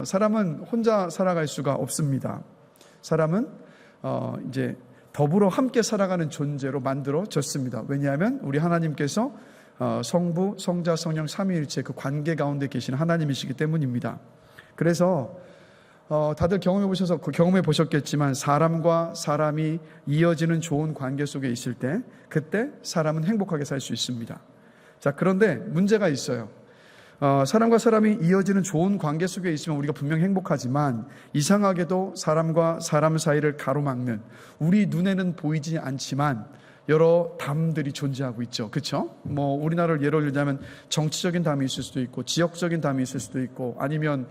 사람은 혼자 살아갈 수가 없습니다. 사람은 이제 더불어 함께 살아가는 존재로 만들어졌습니다. 왜냐하면 우리 하나님께서 성부, 성자, 성령 삼위일체 그 관계 가운데 계신 하나님이시기 때문입니다. 그래서 다들 경험해 보셨겠지만 사람과 사람이 이어지는 좋은 관계 속에 있을 때 그때 사람은 행복하게 살 수 있습니다. 자, 그런데 문제가 있어요. 사람과 사람이 이어지는 좋은 관계 속에 있으면 우리가 분명히 행복하지만 이상하게도 사람과 사람 사이를 가로막는 우리 눈에는 보이지 않지만 여러 담들이 존재하고 있죠. 그렇죠? 우리나라를 예로 들자면 정치적인 담이 있을 수도 있고 지역적인 담이 있을 수도 있고 아니면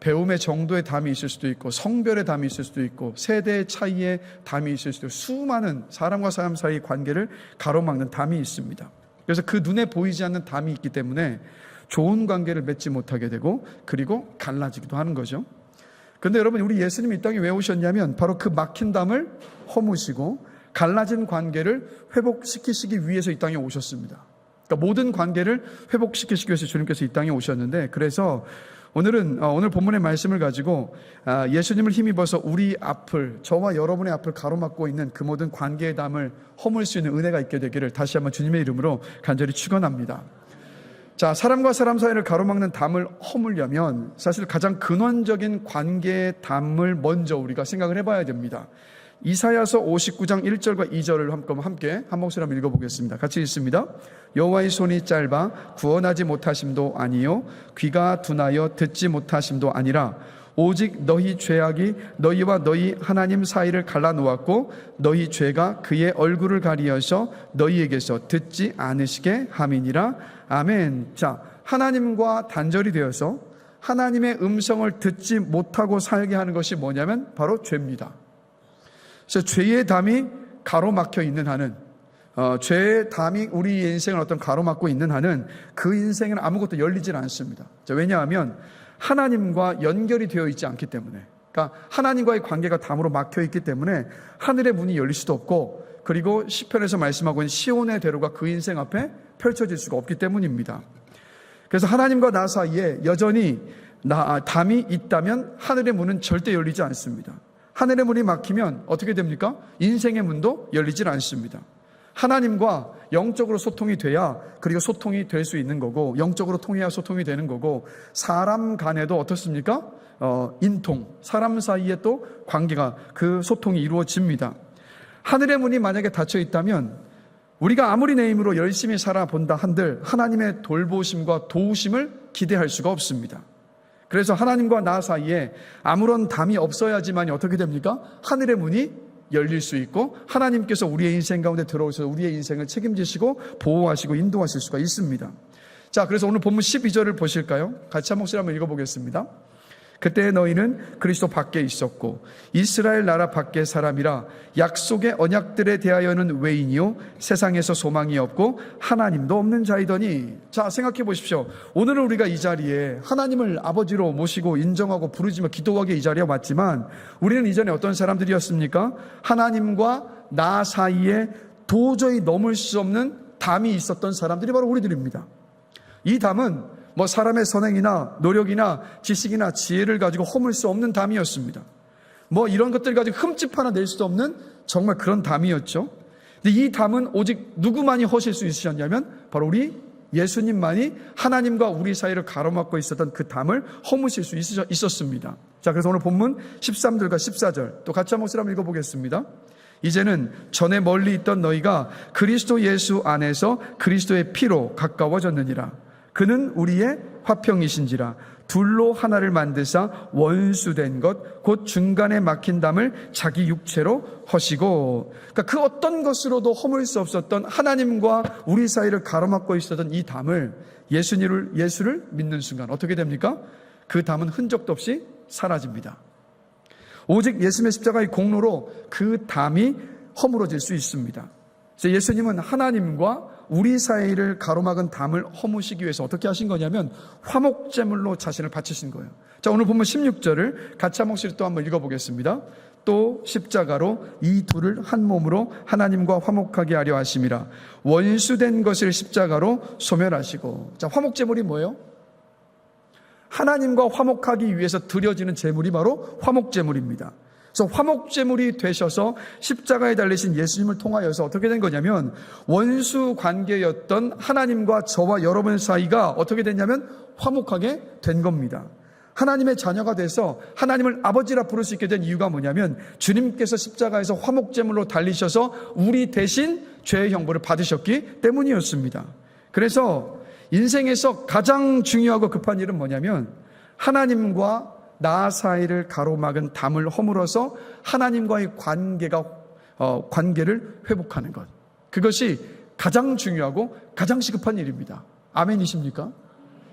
배움의 정도의 담이 있을 수도 있고 성별의 담이 있을 수도 있고 세대의 차이의 담이 있을 수도 있고 수많은 사람과 사람 사이의 관계를 가로막는 담이 있습니다. 그래서 그 눈에 보이지 않는 담이 있기 때문에 좋은 관계를 맺지 못하게 되고 그리고 갈라지기도 하는 거죠. 그런데 여러분, 우리 예수님이 이 땅에 왜 오셨냐면 바로 그 막힌 담을 허무시고 갈라진 관계를 회복시키시기 위해서 이 땅에 오셨습니다. 그러니까 모든 관계를 회복시키시기 위해서 주님께서 이 땅에 오셨는데, 그래서 오늘 본문의 말씀을 가지고 예수님을 힘입어서 우리 앞을, 저와 여러분의 앞을 가로막고 있는 그 모든 관계의 담을 허물 수 있는 은혜가 있게 되기를 다시 한번 주님의 이름으로 간절히 축원합니다. 자, 사람과 사람 사이를 가로막는 담을 허물려면 사실 가장 근원적인 관계의 담을 먼저 우리가 생각을 해봐야 됩니다. 이사야서 59장 1절과 2절을 함께 한 목소리 한번 읽어보겠습니다. 같이 읽습니다. 여호와의 손이 짧아 구원하지 못하심도 아니요 귀가 둔하여 듣지 못하심도 아니라 오직 너희 죄악이 너희와 너희 하나님 사이를 갈라놓았고 너희 죄가 그의 얼굴을 가리어서 너희에게서 듣지 않으시게 함이니라. 아멘. 자, 하나님과 단절이 되어서 하나님의 음성을 듣지 못하고 살게 하는 것이 뭐냐면 바로 죄입니다. 그래서 죄의 담이 가로막혀 있는 한은, 죄의 담이 우리의 인생을 가로막고 있는 한은 그 인생에는 아무것도 열리질 않습니다. 자, 왜냐하면 하나님과 연결이 되어 있지 않기 때문에, 그러니까 하나님과의 관계가 담으로 막혀 있기 때문에 하늘의 문이 열릴 수도 없고, 그리고 시편에서 말씀하고 있는 시온의 대로가 그 인생 앞에 펼쳐질 수가 없기 때문입니다. 그래서 하나님과 나 사이에 여전히 담이 있다면 하늘의 문은 절대 열리지 않습니다. 하늘의 문이 막히면 어떻게 됩니까? 인생의 문도 열리질 않습니다. 하나님과 영적으로 소통이 돼야 그리고 소통이 될 수 있는 거고, 영적으로 통해야 소통이 되는 거고, 사람 간에도 어떻습니까? 인통, 사람 사이에 또 관계가, 그 소통이 이루어집니다. 하늘의 문이 만약에 닫혀 있다면 우리가 아무리 내 힘으로 열심히 살아본다 한들 하나님의 돌보심과 도우심을 기대할 수가 없습니다. 그래서 하나님과 나 사이에 아무런 담이 없어야지만 어떻게 됩니까? 하늘의 문이 열릴 수 있고 하나님께서 우리의 인생 가운데 들어오셔서 우리의 인생을 책임지시고 보호하시고 인도하실 수가 있습니다. 자, 그래서 오늘 본문 12절을 보실까요? 같이 한 목소리 한번 읽어보겠습니다. 그때 너희는 그리스도 밖에 있었고 이스라엘 나라 밖의 사람이라 약속의 언약들에 대하여는 외인이요 세상에서 소망이 없고 하나님도 없는 자이더니. 자, 생각해 보십시오. 오늘은 우리가 이 자리에 하나님을 아버지로 모시고 인정하고 부르짖으며 기도하게 이 자리에 왔지만 우리는 이전에 어떤 사람들이었습니까? 하나님과 나 사이에 도저히 넘을 수 없는 담이 있었던 사람들이 바로 우리들입니다. 이 담은 사람의 선행이나 노력이나 지식이나 지혜를 가지고 허물 수 없는 담이었습니다. 이런 것들 가지고 흠집 하나 낼 수도 없는 정말 그런 담이었죠. 근데 이 담은 오직 누구만이 허실 수 있으셨냐면 바로 우리 예수님만이 하나님과 우리 사이를 가로막고 있었던 그 담을 허무실 수 있었습니다. 자, 그래서 오늘 본문 13절과 14절 또 같이 한 목소리 한번 읽어보겠습니다. 이제는 전에 멀리 있던 너희가 그리스도 예수 안에서 그리스도의 피로 가까워졌느니라. 그는 우리의 화평이신지라. 둘로 하나를 만드사 원수된 것 곧 중간에 막힌 담을 자기 육체로 허시고. 그러니까 그 어떤 것으로도 허물 수 없었던 하나님과 우리 사이를 가로막고 있었던 이 담을 예수를 믿는 순간 어떻게 됩니까? 그 담은 흔적도 없이 사라집니다. 오직 예수님의 십자가의 공로로 그 담이 허물어질 수 있습니다. 그래서 예수님은 하나님과 우리 사이를 가로막은 담을 허무시기 위해서 어떻게 하신 거냐면 화목제물로 자신을 바치신 거예요. 자, 오늘 보면 16절을 같이 한 목소리 또 한번 읽어보겠습니다. 또 십자가로 이 둘을 한 몸으로 하나님과 화목하게 하려 하심이라. 원수된 것을 십자가로 소멸하시고. 자, 화목제물이 뭐예요? 하나님과 화목하기 위해서 드려지는 제물이 바로 화목제물입니다. 그래서 화목제물이 되셔서 십자가에 달리신 예수님을 통하여서 어떻게 된 거냐면 원수 관계였던 하나님과 저와 여러분 사이가 어떻게 됐냐면 화목하게 된 겁니다. 하나님의 자녀가 돼서 하나님을 아버지라 부를 수 있게 된 이유가 뭐냐면 주님께서 십자가에서 화목제물로 달리셔서 우리 대신 죄의 형벌을 받으셨기 때문이었습니다. 그래서 인생에서 가장 중요하고 급한 일은 뭐냐면 하나님과 나 사이를 가로막은 담을 허물어서 하나님과의 관계를 회복하는 것. 그것이 가장 중요하고 가장 시급한 일입니다. 아멘이십니까?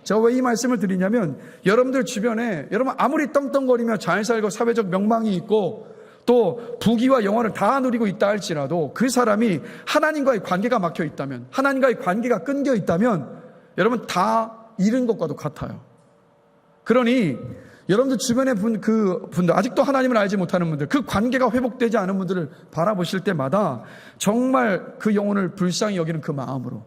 제가 왜 이 말씀을 드리냐면 여러분들 주변에 여러분 아무리 떵떵거리며 잘 살고 사회적 명망이 있고 또 부귀와 영화를 다 누리고 있다 할지라도 그 사람이 하나님과의 관계가 막혀 있다면, 하나님과의 관계가 끊겨 있다면 여러분 다 잃은 것과도 같아요. 그러니 여러분들 주변의 분들, 아직도 하나님을 알지 못하는 분들, 그 관계가 회복되지 않은 분들을 바라보실 때마다 정말 그 영혼을 불쌍히 여기는 그 마음으로,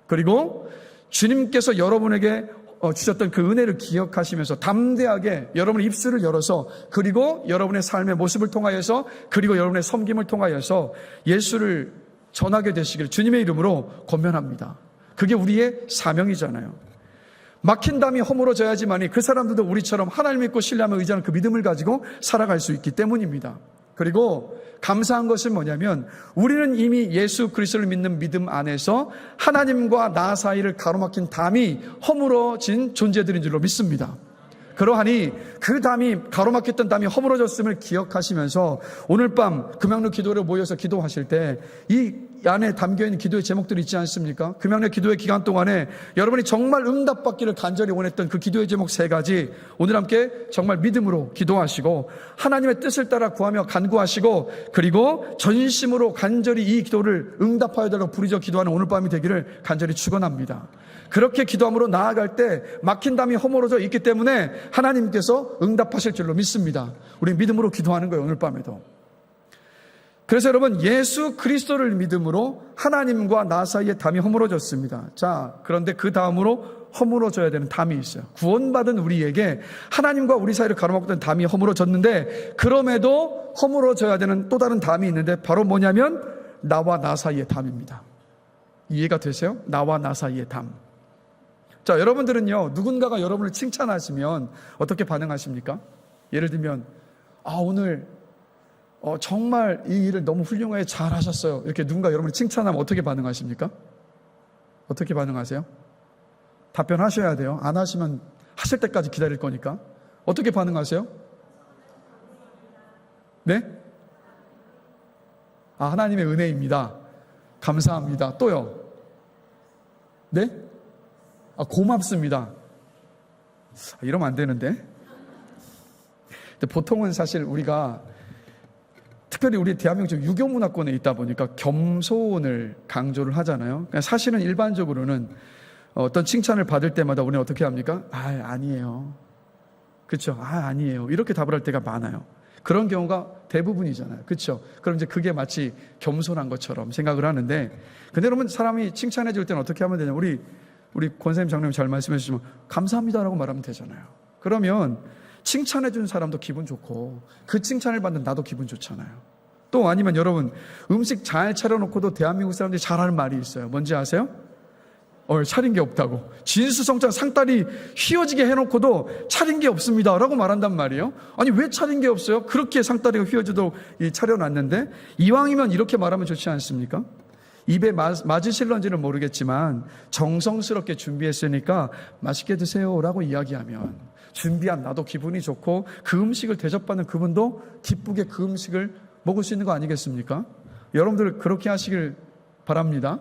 그리고 주님께서 여러분에게 주셨던 그 은혜를 기억하시면서 담대하게 여러분의 입술을 열어서, 그리고 여러분의 삶의 모습을 통하여서, 그리고 여러분의 섬김을 통하여서 예수를 전하게 되시기를 주님의 이름으로 권면합니다. 그게 우리의 사명이잖아요. 막힌 담이 허물어져야지만이 그 사람들도 우리처럼 하나님 믿고 신뢰하며 의지하는 그 믿음을 가지고 살아갈 수 있기 때문입니다. 그리고 감사한 것은 뭐냐면 우리는 이미 예수 그리스도를 믿는 믿음 안에서 하나님과 나 사이를 가로막힌 담이 허물어진 존재들인 줄로 믿습니다. 그러하니 그 담이, 가로막혔던 담이 허물어졌음을 기억하시면서 오늘 밤 금양로 기도를 모여서 기도하실 때 이 안에 담겨있는 기도의 제목들이 있지 않습니까? 금양로 기도의 기간 동안에 여러분이 정말 응답받기를 간절히 원했던 그 기도의 제목 3가지 오늘 함께 정말 믿음으로 기도하시고 하나님의 뜻을 따라 구하며 간구하시고, 그리고 전심으로 간절히 이 기도를 응답하여 달라고 부르짖어 기도하는 오늘 밤이 되기를 간절히 축원합니다. 그렇게 기도함으로 나아갈 때 막힌 담이 허물어져 있기 때문에 하나님께서 응답하실 줄로 믿습니다. 우리 믿음으로 기도하는 거예요, 오늘 밤에도. 그래서 여러분, 예수 그리스도를 믿음으로 하나님과 나 사이의 담이 허물어졌습니다. 자, 그런데 그 다음으로 허물어져야 되는 담이 있어요. 구원받은 우리에게 하나님과 우리 사이를 가로막던 담이 허물어졌는데, 그럼에도 허물어져야 되는 또 다른 담이 있는데 바로 뭐냐면 나와 나 사이의 담입니다. 이해가 되세요? 나와 나 사이의 담. 자, 여러분들은요, 누군가가 여러분을 칭찬하시면 어떻게 반응하십니까? 예를 들면, 오늘 정말 이 일을 너무 훌륭하게 잘 하셨어요. 이렇게 누군가 여러분을 칭찬하면 어떻게 반응하십니까? 어떻게 반응하세요? 답변하셔야 돼요. 안 하시면 하실 때까지 기다릴 거니까. 어떻게 반응하세요? 네? 하나님의 은혜입니다. 감사합니다. 또요? 네? 고맙습니다. 이러면 안 되는데. 근데 보통은 사실 우리가 특별히 우리 대한민국 유교 문화권에 있다 보니까 겸손을 강조를 하잖아요. 사실은 일반적으로는 어떤 칭찬을 받을 때마다 우리는 어떻게 합니까? 아니에요. 그렇죠? 아니에요. 이렇게 답을 할 때가 많아요. 그런 경우가 대부분이잖아요. 그렇죠? 그럼 이제 그게 마치 겸손한 것처럼 생각을 하는데, 근데 여러분, 사람이 칭찬해 줄 때는 어떻게 하면 되냐? 우리 권사님 장로님 잘 말씀해 주시면 감사합니다라고 말하면 되잖아요. 그러면 칭찬해 준 사람도 기분 좋고 그 칭찬을 받는 나도 기분 좋잖아요. 또 아니면 여러분, 음식 잘 차려놓고도 대한민국 사람들이 잘하는 말이 있어요. 뭔지 아세요? 차린 게 없다고. 진수성찬 상다리 휘어지게 해놓고도 차린 게 없습니다 라고 말한단 말이에요. 아니, 왜 차린 게 없어요? 그렇게 상다리가 휘어지도록 차려놨는데. 이왕이면 이렇게 말하면 좋지 않습니까? 입에 맞으실런지는 모르겠지만 정성스럽게 준비했으니까 맛있게 드세요 라고 이야기하면 준비한 나도 기분이 좋고 그 음식을 대접받는 그분도 기쁘게 그 음식을 먹을 수 있는 거 아니겠습니까? 여러분들 그렇게 하시길 바랍니다.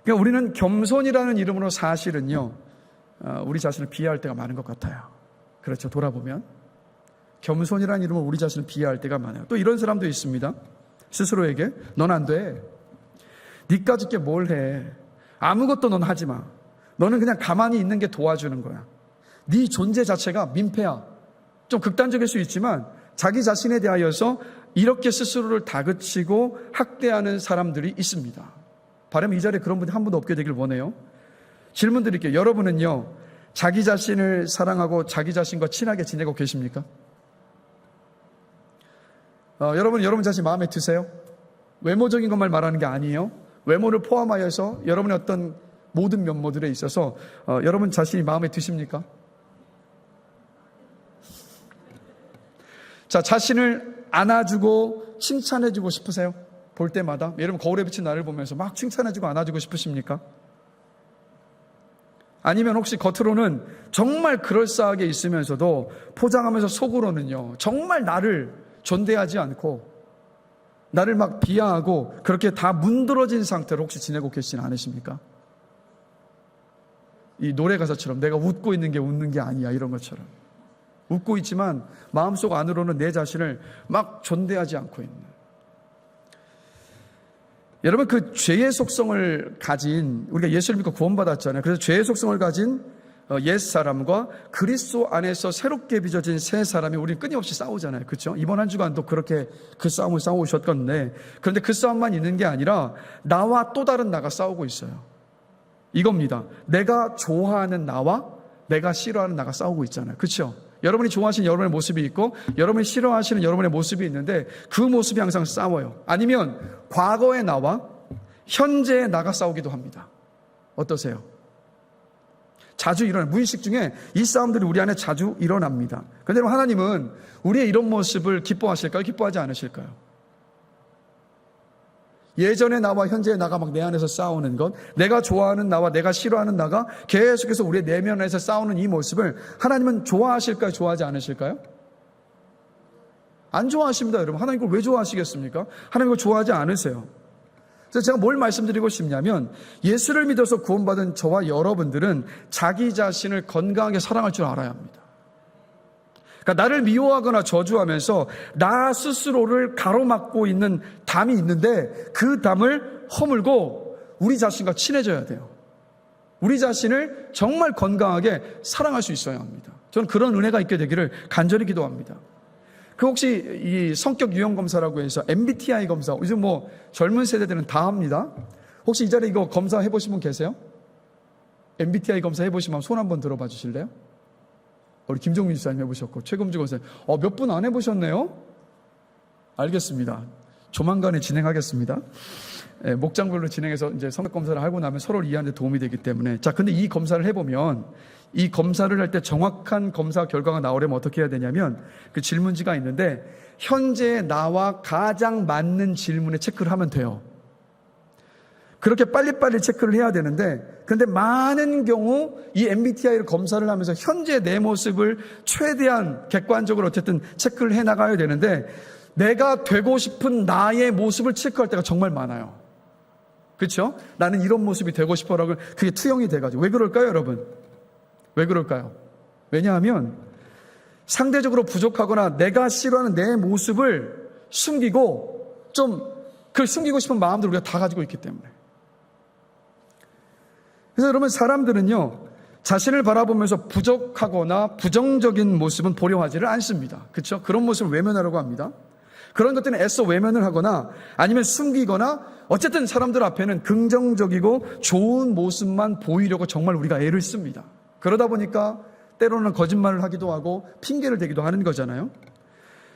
그러니까 우리는 겸손이라는 이름으로 사실은요, 우리 자신을 비하할 때가 많은 것 같아요. 그렇죠. 돌아보면 겸손이라는 이름으로 우리 자신을 비하할 때가 많아요. 또 이런 사람도 있습니다. 스스로에게 넌 안 돼. 니까짓 게 뭘 해. 아무것도 넌 하지 마. 너는 그냥 가만히 있는 게 도와주는 거야. 네 존재 자체가 민폐야. 좀 극단적일 수 있지만 자기 자신에 대하여서 이렇게 스스로를 다그치고 학대하는 사람들이 있습니다. 바라면 이 자리에 그런 분이 한 분도 없게 되길 원해요. 질문 드릴게요. 여러분은요, 자기 자신을 사랑하고 자기 자신과 친하게 지내고 계십니까? 여러분 자신 마음에 드세요? 외모적인 것만 말하는 게 아니에요. 외모를 포함하여서 여러분의 어떤 모든 면모들에 있어서 여러분 자신이 마음에 드십니까? 자, 자신을 안아주고 칭찬해주고 싶으세요? 볼 때마다 여러분 거울에 비친 나를 보면서 막 칭찬해주고 안아주고 싶으십니까? 아니면 혹시 겉으로는 정말 그럴싸하게 있으면서도 포장하면서 속으로는요 정말 나를 존대하지 않고 나를 막 비하하고 그렇게 다 문드러진 상태로 혹시 지내고 계시진 않으십니까? 이 노래 가사처럼 내가 웃고 있는 게 웃는 게 아니야 이런 것처럼 웃고 있지만 마음속 안으로는 내 자신을 막 존대하지 않고 있는, 여러분 그 죄의 속성을 가진, 우리가 예수를 믿고 구원받았잖아요. 그래서 죄의 속성을 가진 옛사람과 그리스도 안에서 새롭게 빚어진 새 사람이 우리 끊임없이 싸우잖아요. 그렇죠? 이번 한 주간도 그렇게 그 싸움을 싸우셨건데, 그런데 그 싸움만 있는 게 아니라 나와 또 다른 나가 싸우고 있어요. 이겁니다. 내가 좋아하는 나와 내가 싫어하는 나가 싸우고 있잖아요. 그렇죠? 여러분이 좋아하시는 여러분의 모습이 있고 여러분이 싫어하시는 여러분의 모습이 있는데 그 모습이 항상 싸워요. 아니면 과거의 나와 현재의 나가 싸우기도 합니다. 어떠세요? 자주 일어나요. 무의식 중에 이 싸움들이 우리 안에 자주 일어납니다. 그런데 하나님은 우리의 이런 모습을 기뻐하실까요? 기뻐하지 않으실까요? 예전의 나와 현재의 나가 막 내 안에서 싸우는 것, 내가 좋아하는 나와 내가 싫어하는 나가 계속해서 우리의 내면에서 싸우는 이 모습을 하나님은 좋아하실까요? 좋아하지 않으실까요? 안 좋아하십니다, 여러분. 하나님 그걸 왜 좋아하시겠습니까? 하나님 그걸 좋아하지 않으세요. 그래서 제가 뭘 말씀드리고 싶냐면, 예수를 믿어서 구원받은 저와 여러분들은 자기 자신을 건강하게 사랑할 줄 알아야 합니다. 그러니까 나를 미워하거나 저주하면서 나 스스로를 가로막고 있는 담이 있는데 그 담을 허물고 우리 자신과 친해져야 돼요. 우리 자신을 정말 건강하게 사랑할 수 있어야 합니다. 저는 그런 은혜가 있게 되기를 간절히 기도합니다. 그 혹시 이 성격 유형 검사라고 해서 MBTI 검사, 요즘 뭐 젊은 세대들은 다 합니다. 혹시 이 자리에 이거 검사 해보신 분 계세요? MBTI 검사 해보시면 손 한번 들어봐 주실래요? 우리 김종민 집사님 해보셨고 최금주 권사님 몇 분 안 해보셨네요? 알겠습니다. 조만간에 진행하겠습니다. 목장별로 진행해서 이제 성격 검사를 하고 나면 서로를 이해하는 데 도움이 되기 때문에. 자, 근데 이 검사를 해보면 이 검사를 할 때 정확한 검사 결과가 나오려면 어떻게 해야 되냐면 그 질문지가 있는데 현재 나와 가장 맞는 질문에 체크를 하면 돼요. 그렇게 빨리빨리 체크를 해야 되는데, 그런데 많은 경우 이 MBTI를 검사를 하면서 현재 내 모습을 최대한 객관적으로 어쨌든 체크를 해 나가야 되는데 내가 되고 싶은 나의 모습을 체크할 때가 정말 많아요. 그렇죠? 나는 이런 모습이 되고 싶어라고 그게 투영이 돼가지고. 왜 그럴까요, 여러분? 왜 그럴까요? 왜냐하면 상대적으로 부족하거나 내가 싫어하는 내 모습을 숨기고 그걸 숨기고 싶은 마음들을 우리가 다 가지고 있기 때문에. 그래서 여러분, 사람들은요 자신을 바라보면서 부족하거나 부정적인 모습은 보려 하지를 않습니다. 그렇죠? 그런 모습을 외면하려고 합니다. 그런 것들은 애써 외면을 하거나 아니면 숨기거나 어쨌든 사람들 앞에는 긍정적이고 좋은 모습만 보이려고 정말 우리가 애를 씁니다. 그러다 보니까 때로는 거짓말을 하기도 하고 핑계를 대기도 하는 거잖아요.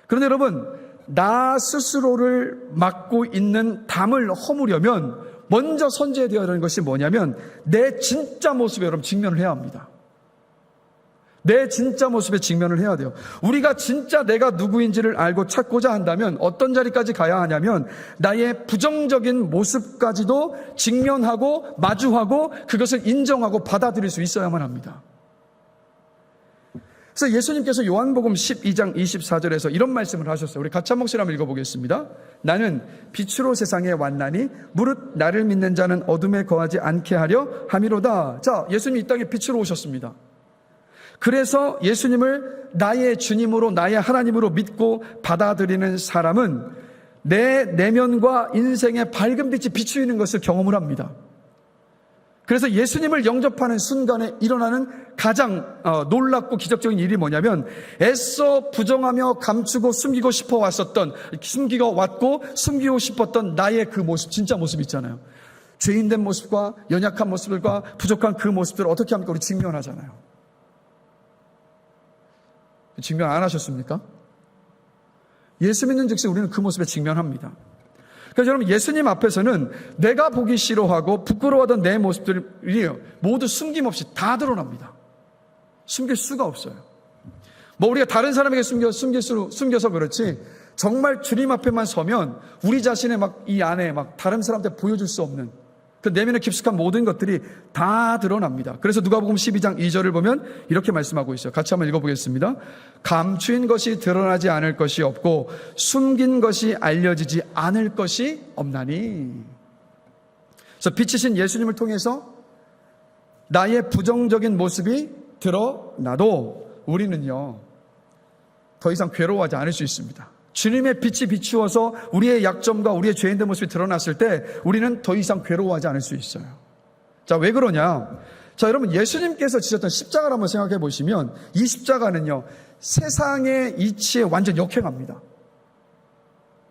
그런데 여러분, 나 스스로를 막고 있는 담을 허무려면 먼저 선제되어야 하는 것이 뭐냐면 내 진짜 모습에 여러분 직면을 해야 합니다. 내 진짜 모습에 직면을 해야 돼요. 우리가 진짜 내가 누구인지를 알고 찾고자 한다면 어떤 자리까지 가야 하냐면 나의 부정적인 모습까지도 직면하고 마주하고 그것을 인정하고 받아들일 수 있어야만 합니다. 그래서 예수님께서 요한복음 12장 24절에서 이런 말씀을 하셨어요. 우리 같이 한 목소리 한번 읽어보겠습니다. 나는 빛으로 세상에 왔나니 무릇 나를 믿는 자는 어둠에 거하지 않게 하려 함이로다. 자, 예수님이 이 땅에 빛으로 오셨습니다. 그래서 예수님을 나의 주님으로 나의 하나님으로 믿고 받아들이는 사람은 내 내면과 인생의 밝은 빛이 비추이는 것을 경험을 합니다. 그래서 예수님을 영접하는 순간에 일어나는 가장 놀랍고 기적적인 일이 뭐냐면 애써 부정하며 감추고 숨기고 싶어 왔었던, 숨기고 왔고 숨기고 싶었던 나의 그 모습, 진짜 모습 있잖아요. 죄인된 모습과 연약한 모습들과 부족한 그 모습들을 어떻게 합니까? 우리 직면하잖아요. 직면 안 하셨습니까? 예수 믿는 즉시 우리는 그 모습에 직면합니다. 그래서 여러분, 예수님 앞에서는 내가 보기 싫어하고 부끄러워하던 내 모습들이 모두 숨김없이 다 드러납니다. 숨길 수가 없어요. 뭐 우리가 다른 사람에게 숨겨서 그렇지, 정말 주님 앞에만 서면 우리 자신의 막 이 안에 막 다른 사람한테 보여줄 수 없는 그 내면에 깊숙한 모든 것들이 다 드러납니다. 그래서 누가복음 12장 2절을 보면 이렇게 말씀하고 있어요. 같이 한번 읽어보겠습니다. 감추인 것이 드러나지 않을 것이 없고 숨긴 것이 알려지지 않을 것이 없나니. 그래서 빛이신 예수님을 통해서 나의 부정적인 모습이 드러나도 우리는요, 더 이상 괴로워하지 않을 수 있습니다. 주님의 빛이 비추어서 우리의 약점과 우리의 죄인된 모습이 드러났을 때 우리는 더 이상 괴로워하지 않을 수 있어요. 자, 왜 그러냐? 자, 여러분, 예수님께서 지셨던 십자가를 한번 생각해 보시면 이 십자가는요, 세상의 이치에 완전 역행합니다.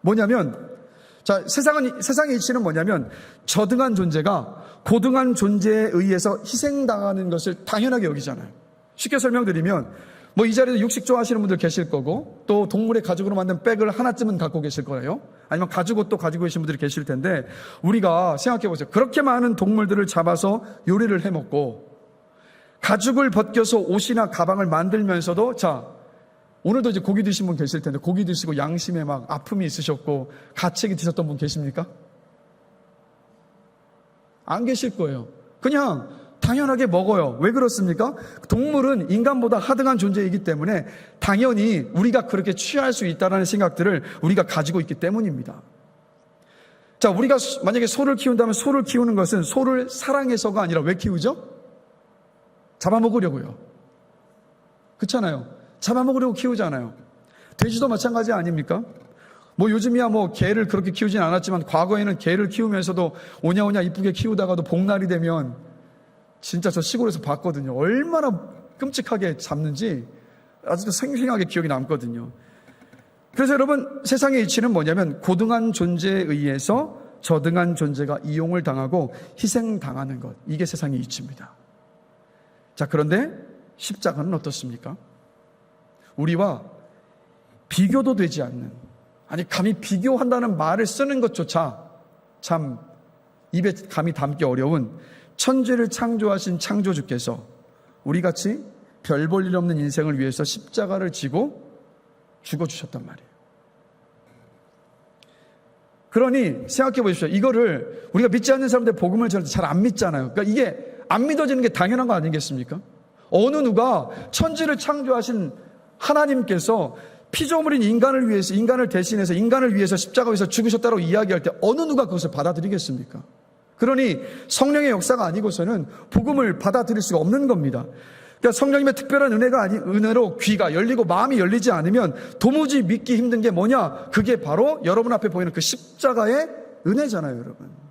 뭐냐면, 자, 세상의 이치는 뭐냐면 저등한 존재가 고등한 존재에 의해서 희생당하는 것을 당연하게 여기잖아요. 쉽게 설명드리면 뭐 이 자리에도 육식 좋아하시는 분들 계실 거고, 또 동물의 가죽으로 만든 백을 하나쯤은 갖고 계실 거예요. 아니면 가죽옷도 가지고 계신 분들이 계실 텐데, 우리가 생각해 보세요. 그렇게 많은 동물들을 잡아서 요리를 해 먹고 가죽을 벗겨서 옷이나 가방을 만들면서도, 자, 오늘도 이제 고기 드신 분 계실 텐데 고기 드시고 양심에 막 아픔이 있으셨고 가책이 드셨던 분 계십니까? 안 계실 거예요. 그냥 당연하게 먹어요. 왜 그렇습니까? 동물은 인간보다 하등한 존재이기 때문에 당연히 우리가 그렇게 취할 수 있다는 생각들을 우리가 가지고 있기 때문입니다. 자, 우리가 만약에 소를 키운다면 소를 키우는 것은 소를 사랑해서가 아니라 왜 키우죠? 잡아먹으려고요. 그렇잖아요. 잡아먹으려고 키우잖아요. 돼지도 마찬가지 아닙니까? 뭐 요즘이야 뭐 개를 그렇게 키우진 않았지만 과거에는 개를 키우면서도 오냐오냐 이쁘게 키우다가도 복날이 되면 진짜 저 시골에서 봤거든요. 얼마나 끔찍하게 잡는지 아직도 생생하게 기억이 남거든요. 그래서 여러분, 세상의 이치는 뭐냐면 고등한 존재에 의해서 저등한 존재가 이용을 당하고 희생당하는 것, 이게 세상의 이치입니다. 자, 그런데 십자가는 어떻습니까? 우리와 비교도 되지 않는, 아니 감히 비교한다는 말을 쓰는 것조차 참 입에 감히 담기 어려운 천지를 창조하신 창조주께서 우리같이 별 볼 일 없는 인생을 위해서 십자가를 지고 죽어주셨단 말이에요. 그러니 생각해 보십시오. 이거를 우리가 믿지 않는 사람들 복음을 잘 안 믿잖아요. 그러니까 이게 안 믿어지는 게 당연한 거 아니겠습니까? 어느 누가 천지를 창조하신 하나님께서 피조물인 인간을 위해서, 인간을 대신해서 인간을 위해서 십자가에서 죽으셨다고 이야기할 때 어느 누가 그것을 받아들이겠습니까? 그러니 성령의 역사가 아니고서는 복음을 받아들일 수가 없는 겁니다. 그러니까 성령님의 특별한 은혜로 귀가 열리고 마음이 열리지 않으면 도무지 믿기 힘든 게 뭐냐? 그게 바로 여러분 앞에 보이는 그 십자가의 은혜잖아요, 여러분.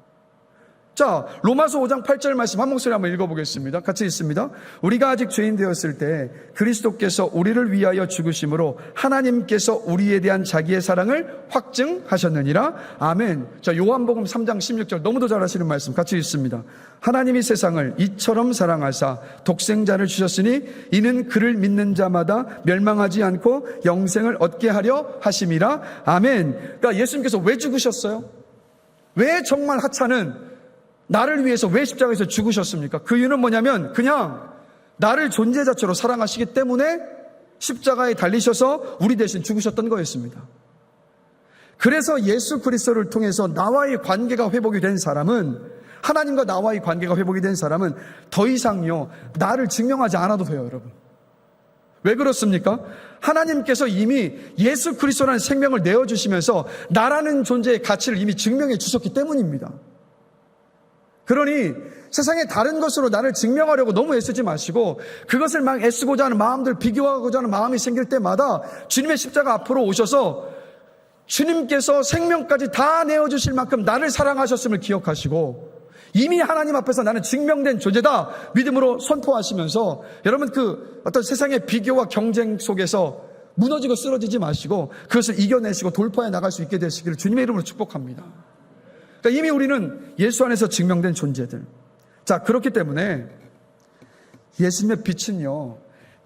자, 로마서 5장 8절 말씀 한 목소리 한번 읽어보겠습니다. 같이 읽습니다. 우리가 아직 죄인 되었을 때 그리스도께서 우리를 위하여 죽으심으로 하나님께서 우리에 대한 자기의 사랑을 확증하셨느니라. 아멘. 자, 요한복음 3장 16절 너무도 잘 아시는 말씀 같이 읽습니다. 하나님이 세상을 이처럼 사랑하사 독생자를 주셨으니 이는 그를 믿는 자마다 멸망하지 않고 영생을 얻게 하려 하심이라. 아멘. 그러니까 예수님께서 왜 죽으셨어요? 왜 정말 하찮은 나를 위해서 왜 십자가에서 죽으셨습니까? 그 이유는 뭐냐면 그냥 나를 존재 자체로 사랑하시기 때문에 십자가에 달리셔서 우리 대신 죽으셨던 거였습니다. 그래서 예수 그리스도를 통해서 나와의 관계가 회복이 된 사람은, 하나님과 나와의 관계가 회복이 된 사람은 더 이상요 나를 증명하지 않아도 돼요, 여러분. 왜 그렇습니까? 하나님께서 이미 예수 그리스도라는 생명을 내어주시면서 나라는 존재의 가치를 이미 증명해 주셨기 때문입니다. 그러니 세상의 다른 것으로 나를 증명하려고 너무 애쓰지 마시고 그것을 막 애쓰고자 하는 마음들, 비교하고자 하는 마음이 생길 때마다 주님의 십자가 앞으로 오셔서 주님께서 생명까지 다 내어주실 만큼 나를 사랑하셨음을 기억하시고 이미 하나님 앞에서 나는 증명된 존재다 믿음으로 선포하시면서 여러분 그 어떤 세상의 비교와 경쟁 속에서 무너지고 쓰러지지 마시고 그것을 이겨내시고 돌파해 나갈 수 있게 되시기를 주님의 이름으로 축복합니다. 그러니까 이미 우리는 예수 안에서 증명된 존재들. 자, 그렇기 때문에 예수님의 빛은요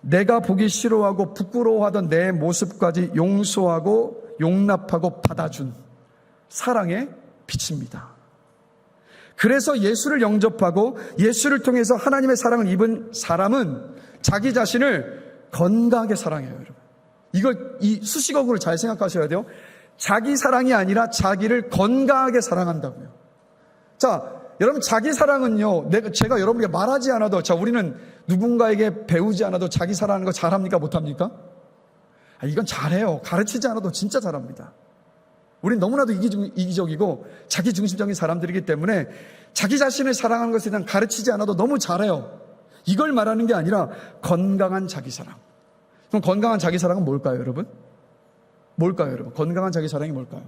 내가 보기 싫어하고 부끄러워하던 내 모습까지 용서하고 용납하고 받아준 사랑의 빛입니다. 그래서 예수를 영접하고 예수를 통해서 하나님의 사랑을 입은 사람은 자기 자신을 건강하게 사랑해요, 여러분. 이 수식어구를 잘 생각하셔야 돼요. 자기 사랑이 아니라 자기를 건강하게 사랑한다고요. 자, 여러분, 자기 사랑은요, 제가 여러분에게 말하지 않아도, 우리는 누군가에게 배우지 않아도 자기 사랑하는 거 잘합니까? 못합니까? 이건 잘해요. 가르치지 않아도 진짜 잘합니다. 우린 너무나도 이기적이고 자기 중심적인 사람들이기 때문에 자기 자신을 사랑하는 것에 대한 가르치지 않아도 너무 잘해요. 이걸 말하는 게 아니라 건강한 자기 사랑. 그럼 건강한 자기 사랑은 뭘까요, 여러분? 뭘까요, 여러분? 건강한 자기 사랑이 뭘까요?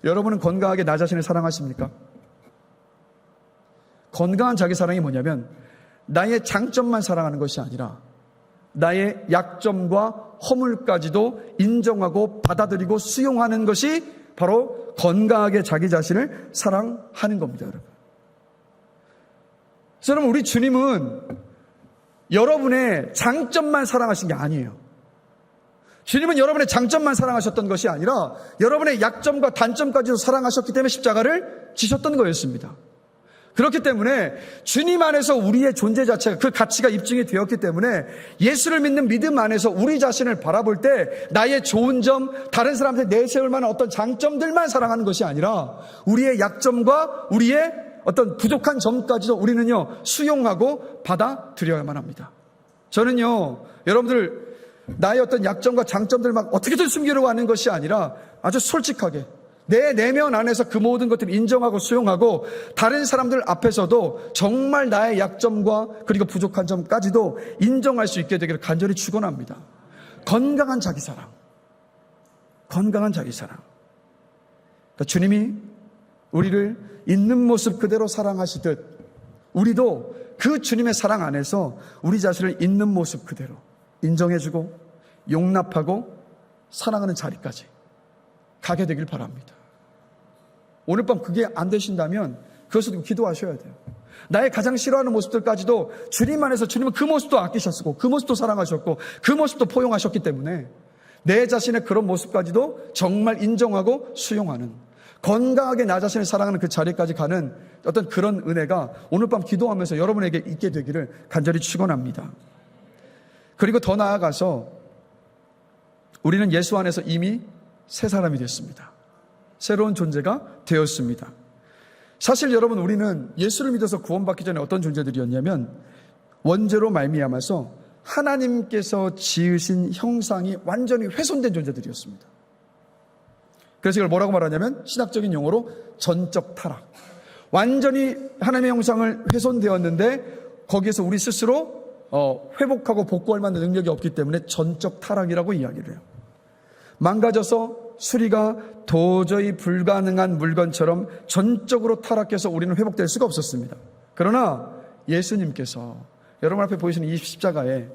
여러분은 건강하게 나 자신을 사랑하십니까? 건강한 자기 사랑이 뭐냐면 나의 장점만 사랑하는 것이 아니라 나의 약점과 허물까지도 인정하고 받아들이고 수용하는 것이 바로 건강하게 자기 자신을 사랑하는 겁니다, 여러분. 그래서 여러분, 우리 주님은 여러분의 장점만 사랑하신 게 아니에요. 주님은 여러분의 장점만 사랑하셨던 것이 아니라 여러분의 약점과 단점까지도 사랑하셨기 때문에 십자가를 지셨던 거였습니다. 그렇기 때문에 주님 안에서 우리의 존재 자체가, 그 가치가 입증이 되었기 때문에 예수를 믿는 믿음 안에서 우리 자신을 바라볼 때 나의 좋은 점, 다른 사람한테 내세울 만한 어떤 장점들만 사랑하는 것이 아니라 우리의 약점과 우리의 어떤 부족한 점까지도 우리는요 수용하고 받아들여야만 합니다. 저는요, 여러분들 나의 어떤 약점과 장점들 막 어떻게든 숨기려고 하는 것이 아니라 아주 솔직하게 내 내면 안에서 그 모든 것들을 인정하고 수용하고 다른 사람들 앞에서도 정말 나의 약점과 그리고 부족한 점까지도 인정할 수 있게 되기를 간절히 축원합니다. 건강한 자기사랑. 건강한 자기사랑. 그러니까 주님이 우리를 있는 모습 그대로 사랑하시듯 우리도 그 주님의 사랑 안에서 우리 자신을 있는 모습 그대로 인정해주고 용납하고 사랑하는 자리까지 가게 되길 바랍니다. 오늘 밤 그게 안 되신다면 그것을 기도하셔야 돼요. 나의 가장 싫어하는 모습들까지도 주님 안에서 주님은 그 모습도 아끼셨고 그 모습도 사랑하셨고 그 모습도 포용하셨기 때문에 내 자신의 그런 모습까지도 정말 인정하고 수용하는 건강하게 나 자신을 사랑하는 그 자리까지 가는 어떤 그런 은혜가 오늘 밤 기도하면서 여러분에게 있게 되기를 간절히 축원합니다. 그리고 더 나아가서 우리는 예수 안에서 이미 새 사람이 됐습니다. 새로운 존재가 되었습니다. 사실 여러분, 우리는 예수를 믿어서 구원받기 전에 어떤 존재들이었냐면 원죄로 말미암아서 하나님께서 지으신 형상이 완전히 훼손된 존재들이었습니다. 그래서 이걸 뭐라고 말하냐면 신학적인 용어로 전적 타락. 완전히 하나님의 형상을 훼손되었는데 거기에서 우리 스스로 회복하고 복구할 만한 능력이 없기 때문에 전적 타락이라고 이야기를 해요. 망가져서 수리가 도저히 불가능한 물건처럼 전적으로 타락해서 우리는 회복될 수가 없었습니다. 그러나 예수님께서 여러분 앞에 보이시는 이 십자가에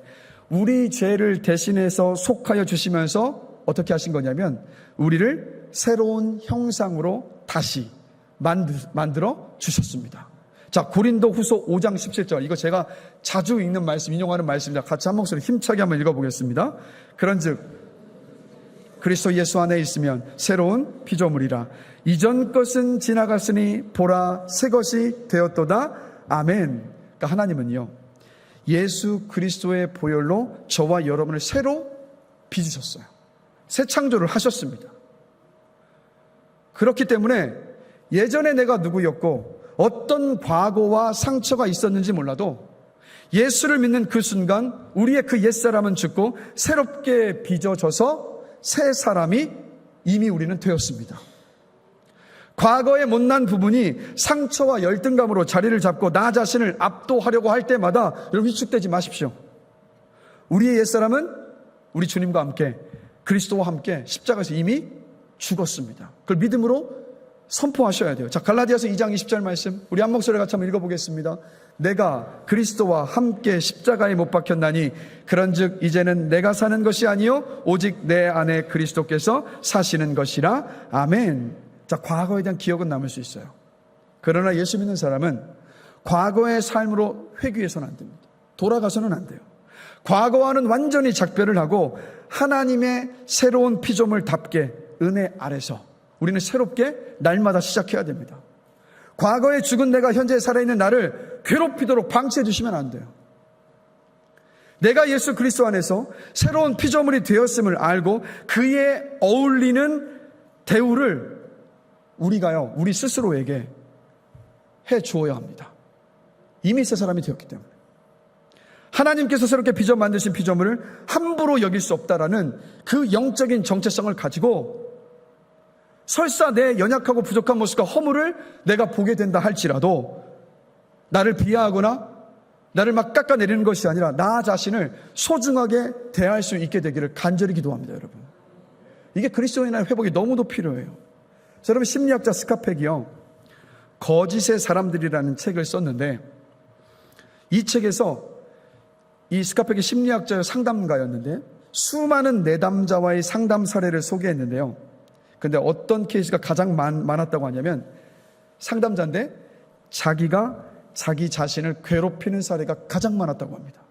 우리 죄를 대신해서 속하여 주시면서 어떻게 하신 거냐면 우리를 새로운 형상으로 다시 만들어 주셨습니다. 자, 고린도 후서 5장 17절, 이거 제가 자주 읽는 말씀, 인용하는 말씀입니다. 같이 한 목소리 힘차게 한번 읽어보겠습니다. 그런즉 그리스도 예수 안에 있으면 새로운 피조물이라. 이전 것은 지나갔으니 보라 새 것이 되었도다. 아멘. 그러니까 하나님은요, 예수 그리스도의 보혈로 저와 여러분을 새로 빚으셨어요. 새 창조를 하셨습니다. 그렇기 때문에 예전에 내가 누구였고 어떤 과거와 상처가 있었는지 몰라도 예수를 믿는 그 순간 우리의 그 옛사람은 죽고 새롭게 빚어져서 새 사람이 이미 우리는 되었습니다. 과거의 못난 부분이 상처와 열등감으로 자리를 잡고 나 자신을 압도하려고 할 때마다 여러분 위축되지 마십시오. 우리의 옛사람은 우리 주님과 함께 그리스도와 함께 십자가에서 이미 죽었습니다. 그걸 믿음으로 선포하셔야 돼요. 자, 갈라디아서 2장 20절 말씀 우리 한 목소리 같이 한번 읽어보겠습니다. 내가 그리스도와 함께 십자가에 못 박혔나니 그런즉 이제는 내가 사는 것이 아니요 오직 내 안에 그리스도께서 사시는 것이라. 아멘. 자, 과거에 대한 기억은 남을 수 있어요. 그러나 예수 믿는 사람은 과거의 삶으로 회귀해서는 안 됩니다. 돌아가서는 안 돼요. 과거와는 완전히 작별을 하고 하나님의 새로운 피조물답게 은혜 아래서 우리는 새롭게 날마다 시작해야 됩니다. 과거에 죽은 내가 현재 살아있는 나를 괴롭히도록 방치해 주시면 안 돼요. 내가 예수 그리스도 안에서 새로운 피조물이 되었음을 알고 그에 어울리는 대우를 우리 스스로에게 해 주어야 합니다. 이미 새 사람이 되었기 때문에. 하나님께서 새롭게 빚어 만드신 피조물을 함부로 여길 수 없다라는 그 영적인 정체성을 가지고 설사 내 연약하고 부족한 모습과 허물을 내가 보게 된다 할지라도 나를 비하하거나 나를 막 깎아내리는 것이 아니라 나 자신을 소중하게 대할 수 있게 되기를 간절히 기도합니다, 여러분. 이게 그리스도인의 회복이 너무도 필요해요. 여러분, 심리학자 스카펙이요, 거짓의 사람들이라는 책을 썼는데 이 책에서 이 스카펙이 심리학자의 상담가였는데 수많은 내담자와의 상담 사례를 소개했는데요. 근데 어떤 케이스가 가장 많았다고 하냐면 상담자인데 자기가 자기 자신을 괴롭히는 사례가 가장 많았다고 합니다.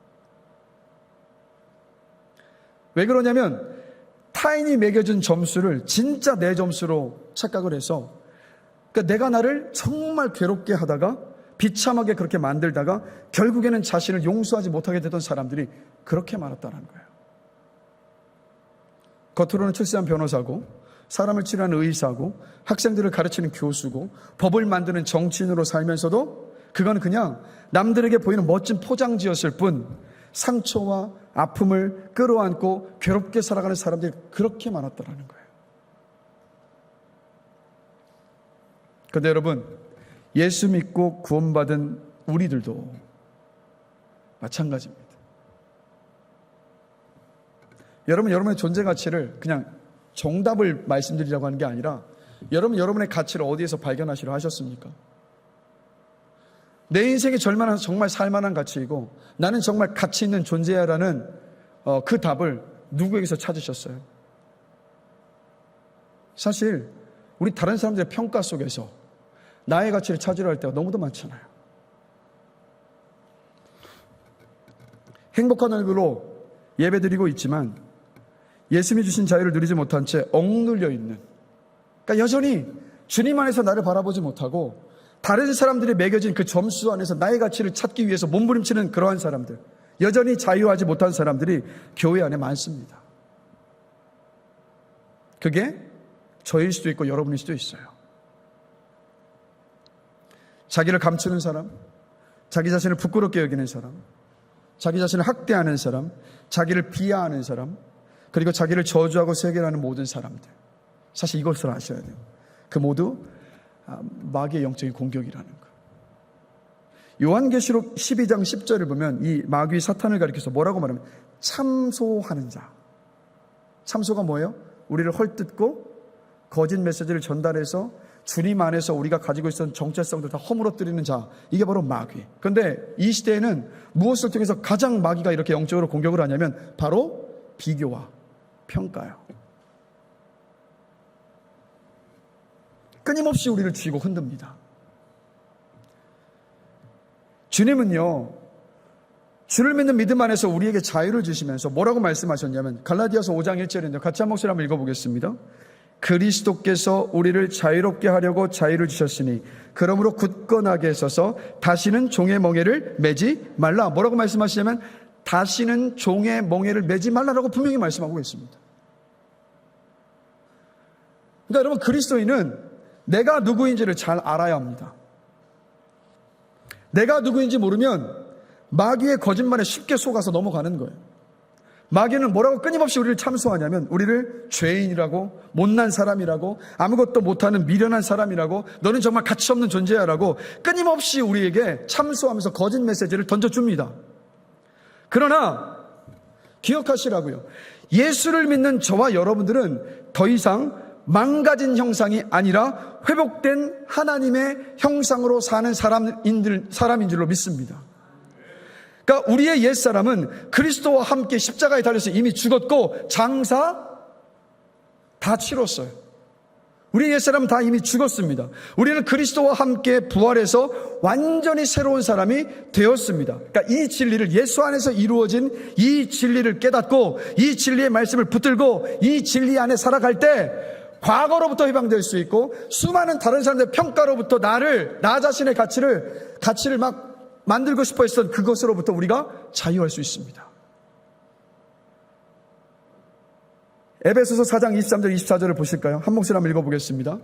왜 그러냐면 타인이 매겨준 점수를 진짜 내 점수로 착각을 해서, 그러니까 내가 나를 정말 괴롭게 하다가 비참하게 그렇게 만들다가 결국에는 자신을 용서하지 못하게 되던 사람들이 그렇게 많았다는 거예요. 겉으로는 출세한 변호사고 사람을 치료하는 의사고 학생들을 가르치는 교수고 법을 만드는 정치인으로 살면서도 그건 그냥 남들에게 보이는 멋진 포장지였을 뿐 상처와 아픔을 끌어안고 괴롭게 살아가는 사람들이 그렇게 많았다는 거예요. 그런데 여러분, 예수 믿고 구원받은 우리들도 마찬가지입니다. 여러분의 존재 가치를 그냥 정답을 말씀드리려고 하는 게 아니라 여러분의 가치를 어디에서 발견하시려 하셨습니까? 내 인생이 정말 살만한 가치이고 나는 정말 가치 있는 존재야라는 그 답을 누구에게서 찾으셨어요? 사실 우리 다른 사람들의 평가 속에서 나의 가치를 찾으려 할 때가 너무도 많잖아요. 행복한 얼굴로 예배드리고 있지만 예수님이 주신 자유를 누리지 못한 채 억눌려 있는, 그러니까 여전히 주님 안에서 나를 바라보지 못하고 다른 사람들이 매겨진 그 점수 안에서 나의 가치를 찾기 위해서 몸부림치는 그러한 사람들, 여전히 자유하지 못한 사람들이 교회 안에 많습니다. 그게 저일 수도 있고 여러분일 수도 있어요. 자기를 감추는 사람, 자기 자신을 부끄럽게 여기는 사람, 자기 자신을 학대하는 사람, 자기를 비하하는 사람, 그리고 자기를 저주하고 세계라는 모든 사람들, 사실 이것을 아셔야 돼요. 그 모두 마귀의 영적인 공격이라는 거. 요한계시록 12장 10절을 보면 이 마귀 사탄을 가리켜서 뭐라고 말하면 참소하는 자. 참소가 뭐예요? 우리를 헐뜯고 거짓 메시지를 전달해서 주님 안에서 우리가 가지고 있었던 정체성들 다 허물어뜨리는 자, 이게 바로 마귀. 그런데 이 시대에는 무엇을 통해서 가장 마귀가 이렇게 영적으로 공격을 하냐면 바로 비교와 평가요. 끊임없이 우리를 쥐고 흔듭니다. 주님은요, 주를 믿는 믿음 안에서 우리에게 자유를 주시면서 뭐라고 말씀하셨냐면 갈라디아서 5장 1절인데 같이 한 목소리 한번 읽어보겠습니다. 그리스도께서 우리를 자유롭게 하려고 자유를 주셨으니 그러므로 굳건하게 서서 다시는 종의 멍에를 매지 말라. 뭐라고 말씀하시냐면 다시는 종의 멍에를 매지 말라라고 분명히 말씀하고 있습니다. 그러니까 여러분, 그리스도인은 내가 누구인지를 잘 알아야 합니다. 내가 누구인지 모르면 마귀의 거짓말에 쉽게 속아서 넘어가는 거예요. 마귀는 뭐라고 끊임없이 우리를 참소하냐면 우리를 죄인이라고, 못난 사람이라고, 아무것도 못하는 미련한 사람이라고, 너는 정말 가치 없는 존재야라고 끊임없이 우리에게 참소하면서 거짓 메시지를 던져줍니다. 그러나 기억하시라고요. 예수를 믿는 저와 여러분들은 더 이상 망가진 형상이 아니라 회복된 하나님의 형상으로 사는 사람인 줄로 믿습니다. 그러니까 우리의 옛사람은 그리스도와 함께 십자가에 달려서 이미 죽었고 장사 다 치렀어요. 우리 옛사람은 다 이미 죽었습니다. 우리는 그리스도와 함께 부활해서 완전히 새로운 사람이 되었습니다. 그러니까 이 진리를, 예수 안에서 이루어진 이 진리를 깨닫고 이 진리의 말씀을 붙들고 이 진리 안에 살아갈 때 과거로부터 해방될 수 있고 수많은 다른 사람들의 평가로부터 나 자신의 가치를 막 만들고 싶어 했던 그것으로부터 우리가 자유할 수 있습니다. 에베소서 4장 23절 24절을 보실까요? 한 목소리 한번 읽어보겠습니다.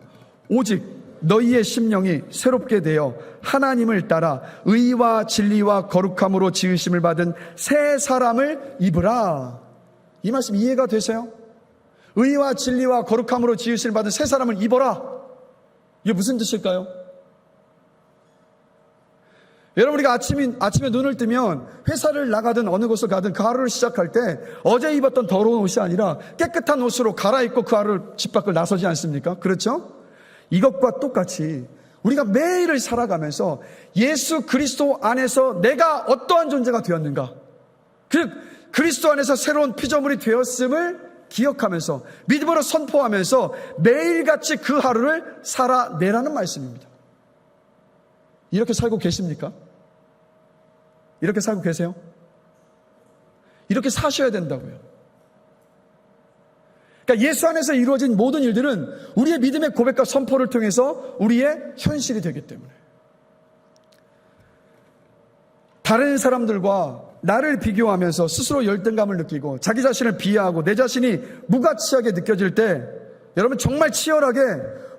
오직 너희의 심령이 새롭게 되어 하나님을 따라 의와 진리와 거룩함으로 지으심을 받은 새 사람을 입으라. 이 말씀 이해가 되세요? 의와 진리와 거룩함으로 지으심을 받은 새 사람을 입어라. 이게 무슨 뜻일까요? 여러분, 우리가 아침에 눈을 뜨면 회사를 나가든 어느 곳을 가든 그 하루를 시작할 때 어제 입었던 더러운 옷이 아니라 깨끗한 옷으로 갈아입고 그 하루 집 밖을 나서지 않습니까? 그렇죠? 이것과 똑같이 우리가 매일을 살아가면서 예수 그리스도 안에서 내가 어떠한 존재가 되었는가, 즉 그리스도 안에서 새로운 피조물이 되었음을 기억하면서 믿음으로 선포하면서 매일같이 그 하루를 살아내라는 말씀입니다. 이렇게 살고 계십니까? 이렇게 살고 계세요? 이렇게 사셔야 된다고요. 그러니까 예수 안에서 이루어진 모든 일들은 우리의 믿음의 고백과 선포를 통해서 우리의 현실이 되기 때문에, 다른 사람들과 나를 비교하면서 스스로 열등감을 느끼고 자기 자신을 비하하고 내 자신이 무가치하게 느껴질 때 여러분 정말 치열하게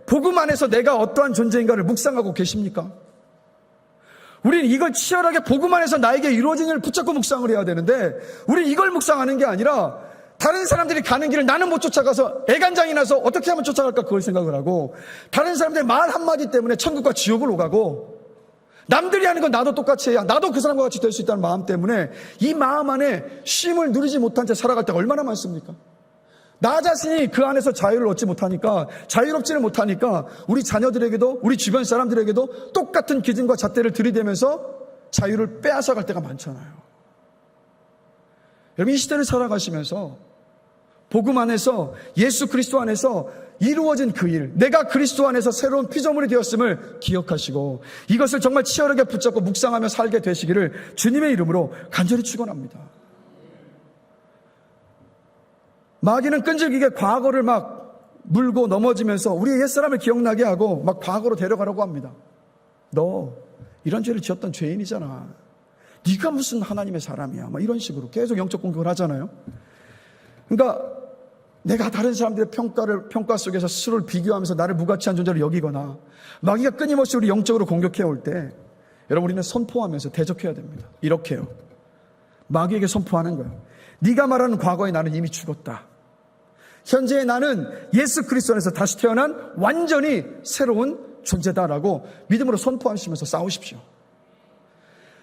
복음 안에서 내가 어떠한 존재인가를 묵상하고 계십니까? 우리는 이걸 치열하게 복음 안에서 나에게 이루어진 일을 붙잡고 묵상을 해야 되는데 우리는 이걸 묵상하는 게 아니라 다른 사람들이 가는 길을 나는 못 쫓아가서 애간장이 나서 어떻게 하면 쫓아갈까 그걸 생각을 하고, 다른 사람들의 말 한마디 때문에 천국과 지옥을 오가고, 남들이 하는 건 나도 똑같이 해야 나도 그 사람과 같이 될 수 있다는 마음 때문에 이 마음 안에 쉼을 누리지 못한 채 살아갈 때가 얼마나 많습니까? 나 자신이 그 안에서 자유를 얻지 못하니까, 자유롭지를 못하니까 우리 자녀들에게도 우리 주변 사람들에게도 똑같은 기준과 잣대를 들이대면서 자유를 빼앗아갈 때가 많잖아요. 여러분, 이 시대를 살아가시면서 복음 안에서 예수 그리스도 안에서 이루어진 그 일, 내가 그리스도 안에서 새로운 피조물이 되었음을 기억하시고 이것을 정말 치열하게 붙잡고 묵상하며 살게 되시기를 주님의 이름으로 간절히 축원합니다. 마귀는 끈질기게 과거를 막 물고 넘어지면서 우리의 옛사람을 기억나게 하고 막 과거로 데려가려고 합니다. 너 이런 죄를 지었던 죄인이잖아. 네가 무슨 하나님의 사람이야. 막 이런 식으로 계속 영적 공격을 하잖아요. 그러니까 내가 다른 사람들의 평가 속에서 스스로를 비교하면서 나를 무가치한 존재로 여기거나 마귀가 끊임없이 우리 영적으로 공격해 올 때 여러분 우리는 선포하면서 대적해야 됩니다. 이렇게요. 마귀에게 선포하는 거예요. 네가 말하는 과거의 나는 이미 죽었다. 현재의 나는 예수 그리스도 안에서 다시 태어난 완전히 새로운 존재다라고 믿음으로 선포하시면서 싸우십시오.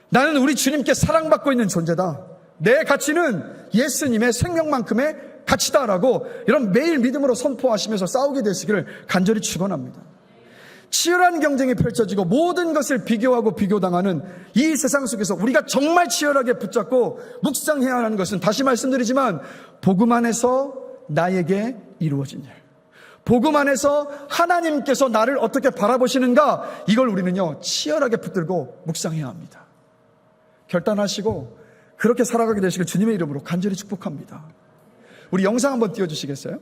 나는 우리 주님께 사랑받고 있는 존재다. 내 가치는 예수님의 생명만큼의 가치다라고 이런 매일 믿음으로 선포하시면서 싸우게 되시기를 간절히 축원합니다. 치열한 경쟁이 펼쳐지고 모든 것을 비교하고 비교당하는 이 세상 속에서 우리가 정말 치열하게 붙잡고 묵상해야 하는 것은, 다시 말씀드리지만, 복음 안에서 나에게 이루어진 일, 복음 안에서 하나님께서 나를 어떻게 바라보시는가, 이걸 우리는요 치열하게 붙들고 묵상해야 합니다. 결단하시고 그렇게 살아가게 되시길 주님의 이름으로 간절히 축복합니다. 우리 영상 한번 띄워주시겠어요?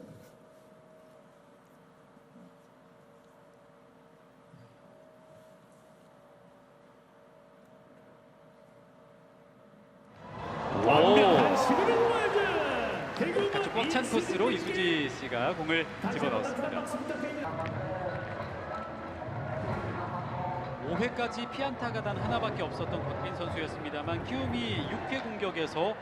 아주 꽉 찬 코스로 이수지 씨가 공을 집어넣었습니다. 5회까지 피안타가 단 하나밖에 없었던 곽빈 선수였습니다만 키움이 6회 공격에서